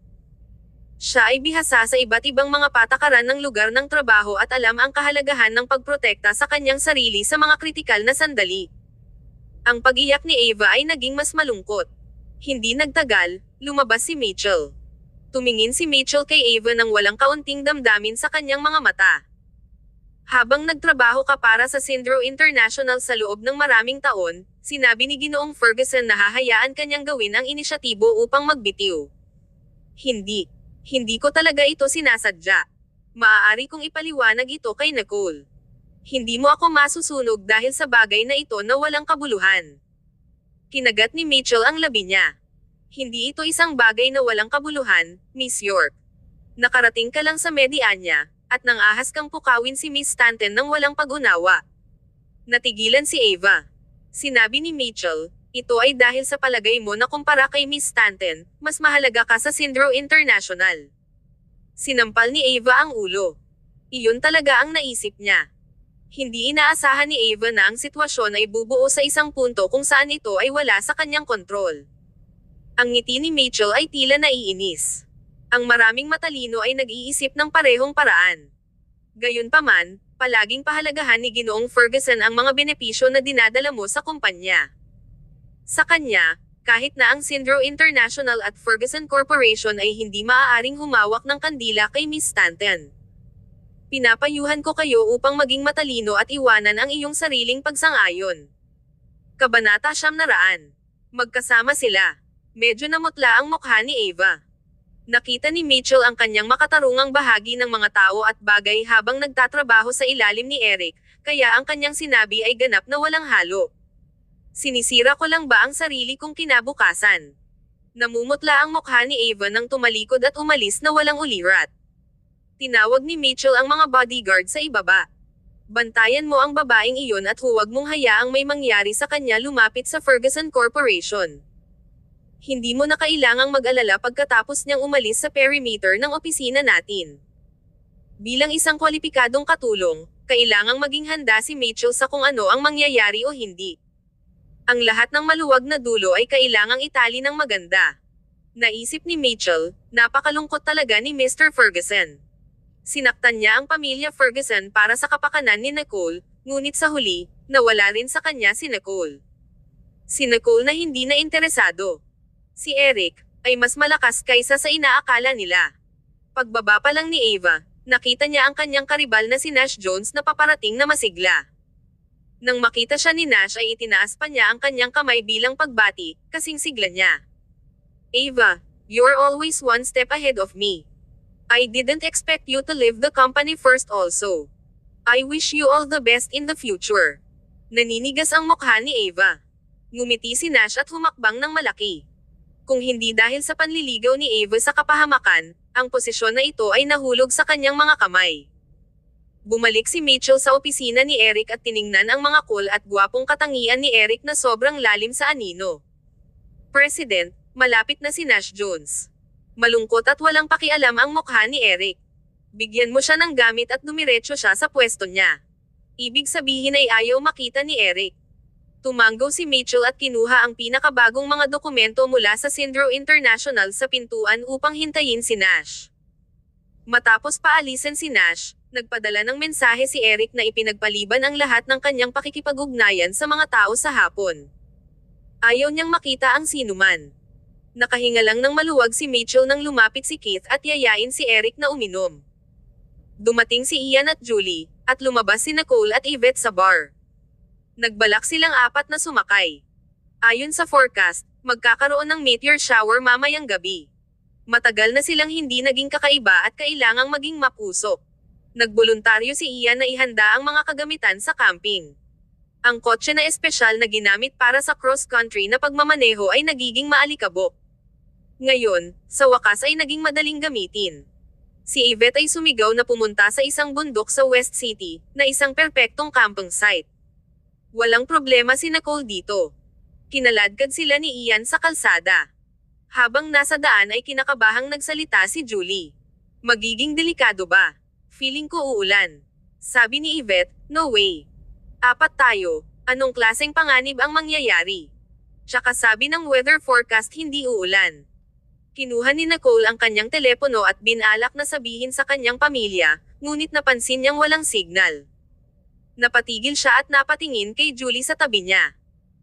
Siya ay bihasa sa iba't ibang mga patakaran ng lugar ng trabaho at alam ang kahalagahan ng pagprotekta sa kanyang sarili sa mga kritikal na sandali. Ang pag-iyak ni Ava ay naging mas malungkot. Hindi nagtagal, lumabas si Mitchell. Tumingin si Mitchell kay Ava nang walang kaunting damdamin sa kanyang mga mata. Habang nagtrabaho ka para sa Syndro International sa loob ng maraming taon, sinabi ni Ginoong Ferguson na hahayaan kanyang gawin ang inisyatibo upang magbitiw. Hindi ko talaga ito sinasadya. Maaari kong ipaliwanag ito kay Nicole. Hindi mo ako masusunog dahil sa bagay na ito na walang kabuluhan. Kinagat ni Mitchell ang labi niya. Hindi ito isang bagay na walang kabuluhan, Miss York. Nakarating ka lang sa medyanya, at nang ahas kang pukawin si Miss Stanton nang walang pag-unawa. Natigilan si Ava. Sinabi ni Mitchell, ito ay dahil sa palagay mo na kumpara kay Miss Stanton, mas mahalaga ka sa Syndro International. Sinampal ni Ava ang ulo. Iyon talaga ang naisip niya. Hindi inaasahan ni Ava na ang sitwasyon ay bubuo sa isang punto kung saan ito ay wala sa kanyang kontrol. Ang ngiti ni Mitchell ay tila naiinis. Ang maraming matalino ay nag-iisip ng parehong paraan. Gayunpaman, palaging pahalagahan ni Ginoong Ferguson ang mga benepisyo na dinadala mo sa kumpanya. Sa kanya, kahit na ang Syndro International at Ferguson Corporation ay hindi maaaring humawak ng kandila kay Miss Stanton. Pinapayuhan ko kayo upang maging matalino at iwanan ang iyong sariling pagsang-ayon. Kabanata 900. Magkasama sila. Medyo namutla ang mukha ni Ava. Nakita ni Mitchell ang kanyang makatarungang bahagi ng mga tao at bagay habang nagtatrabaho sa ilalim ni Eric, kaya ang kanyang sinabi ay ganap na walang halo. Sinisira ko lang ba ang sarili kong kinabukasan? Namumutla ang mukha ni Ava nang tumalikod at umalis na walang ulirat. Tinawag ni Mitchell ang mga bodyguard sa ibaba. Bantayan mo ang babaeng iyon at huwag mong hayaang may mangyari sa kanya lumapit sa Ferguson Corporation. Hindi mo na kailangang mag-alala pagkatapos niyang umalis sa perimeter ng opisina natin. Bilang isang kwalipikadong katulong, kailangang maging handa si Mitchell sa kung ano ang mangyayari o hindi. Ang lahat ng maluwag na dulo ay kailangang itali ng maganda. Naisip ni Mitchell, napakalungkot talaga ni Mr. Ferguson. Sinaktan niya ang pamilya Ferguson para sa kapakanan ni Nicole, ngunit sa huli, nawala rin sa kanya si Nicole. Si Nicole na hindi na interesado. Si Eric, ay mas malakas kaysa sa inaakala nila. Pagbaba pa lang ni Ava, nakita niya ang kanyang karibal na si Nash Jones na paparating na masigla. Nang makita siya ni Nash ay itinaas pa niya ang kanyang kamay bilang pagbati, kasing sigla niya. Ava, you're always one step ahead of me. I didn't expect you to leave the company first also. I wish you all the best in the future. Naninigas ang mukha ni Ava. Ngumiti si Nash at humakbang ng malaki. Kung hindi dahil sa panliligaw ni Ava sa kapahamakan, ang posisyon na ito ay nahulog sa kanyang mga kamay. Bumalik si Mitchell sa opisina ni Eric at tiningnan ang mga cool at gwapong katangian ni Eric na sobrang lalim sa anino. President, malapit na si Nash Jones. Malungkot at walang pakialam ang mukha ni Eric. Bigyan mo siya ng gamit at dumiretso siya sa pwesto niya. Ibig sabihin ay ayaw makita ni Eric. Tumanggo si Mitchell at kinuha ang pinakabagong mga dokumento mula sa Syndro International sa pintuan upang hintayin si Nash. Matapos paalisin si Nash, nagpadala ng mensahe si Eric na ipinagpaliban ang lahat ng kanyang pakikipag-ugnayan sa mga tao sa hapon. Ayaw niyang makita ang sinuman. Nakahinga lang ng maluwag si Mitchell nang lumapit si Keith at yayain si Eric na uminom. Dumating si Ian at Julie, at lumabas si Nicole at Yvette sa bar. Nagbalak silang apat na sumakay. Ayon sa forecast, magkakaroon ng meteor shower mamayang gabi. Matagal na silang hindi naging kakaiba at kailangang maging mapusok. Nagboluntaryo si Ian na ihanda ang mga kagamitan sa camping. Ang kotse na espesyal na ginamit para sa cross-country na pagmamaneho ay nagiging maalikabok. Ngayon, sa wakas ay naging madaling gamitin. Si Yvette ay sumigaw na pumunta sa isang bundok sa West City, na isang perpektong camping site. Walang problema si Nicole dito. Kinaladkad sila ni Ian sa kalsada. Habang nasa daan ay kinakabahang nagsalita si Julie. Magiging delikado ba? Feeling ko uulan. Sabi ni Yvette, no way. Apat tayo, anong klaseng panganib ang mangyayari? Tsaka sabi ng weather forecast hindi uulan. Kinuha ni Nicole ang kanyang telepono at binalak na sabihin sa kanyang pamilya, ngunit napansin niyang walang signal. Napatigil siya at napatingin kay Julie sa tabi niya.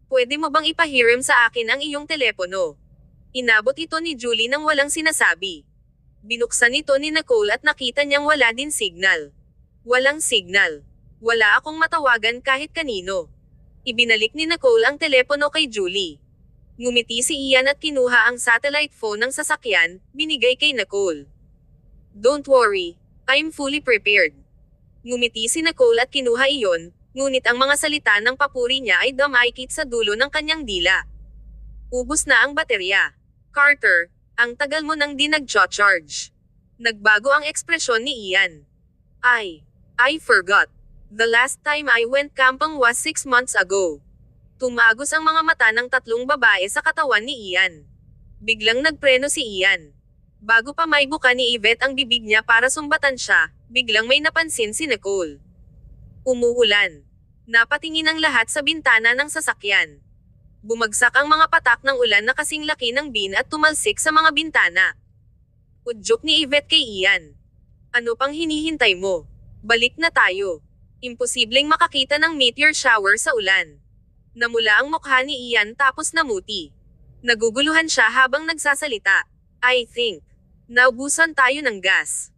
Pwede mo bang ipahiram sa akin ang iyong telepono? Inabot ito ni Julie nang walang sinasabi. Binuksan ito ni Nicole at nakita niyang wala din signal. Walang signal. Wala akong matawagan kahit kanino. Ibinalik ni Nicole ang telepono kay Julie. Ngumiti si Ian at kinuha ang satellite phone ng sasakyan, binigay kay Nicole. Don't worry, I'm fully prepared. Ngumiti si Nicole at kinuha iyon, ngunit ang mga salita ng papuri niya ay dumaikit sa dulo ng kanyang dila. Ubus na ang baterya. Carter, ang tagal mo nang di nag-charge. Nagbago ang ekspresyon ni Ian. I forgot. The last time I went camping was 6 months ago. Tumagos ang mga mata ng tatlong babae sa katawan ni Ian. Biglang nagpreno si Ian. Bago pa may buka ni Yvette ang bibig niya para sumbatan siya, biglang may napansin si Nicole. Umuulan. Napatingin ang lahat sa bintana ng sasakyan. Bumagsak ang mga patak ng ulan na kasing laki ng bin at tumalsik sa mga bintana. Udyok ni Yvette kay Ian. Ano pang hinihintay mo? Balik na tayo. Imposibleng makakita ng meteor shower sa ulan. Namula ang mukha ni Ian tapos namuti. Naguguluhan siya habang nagsasalita. I think. Naubusan tayo ng gas.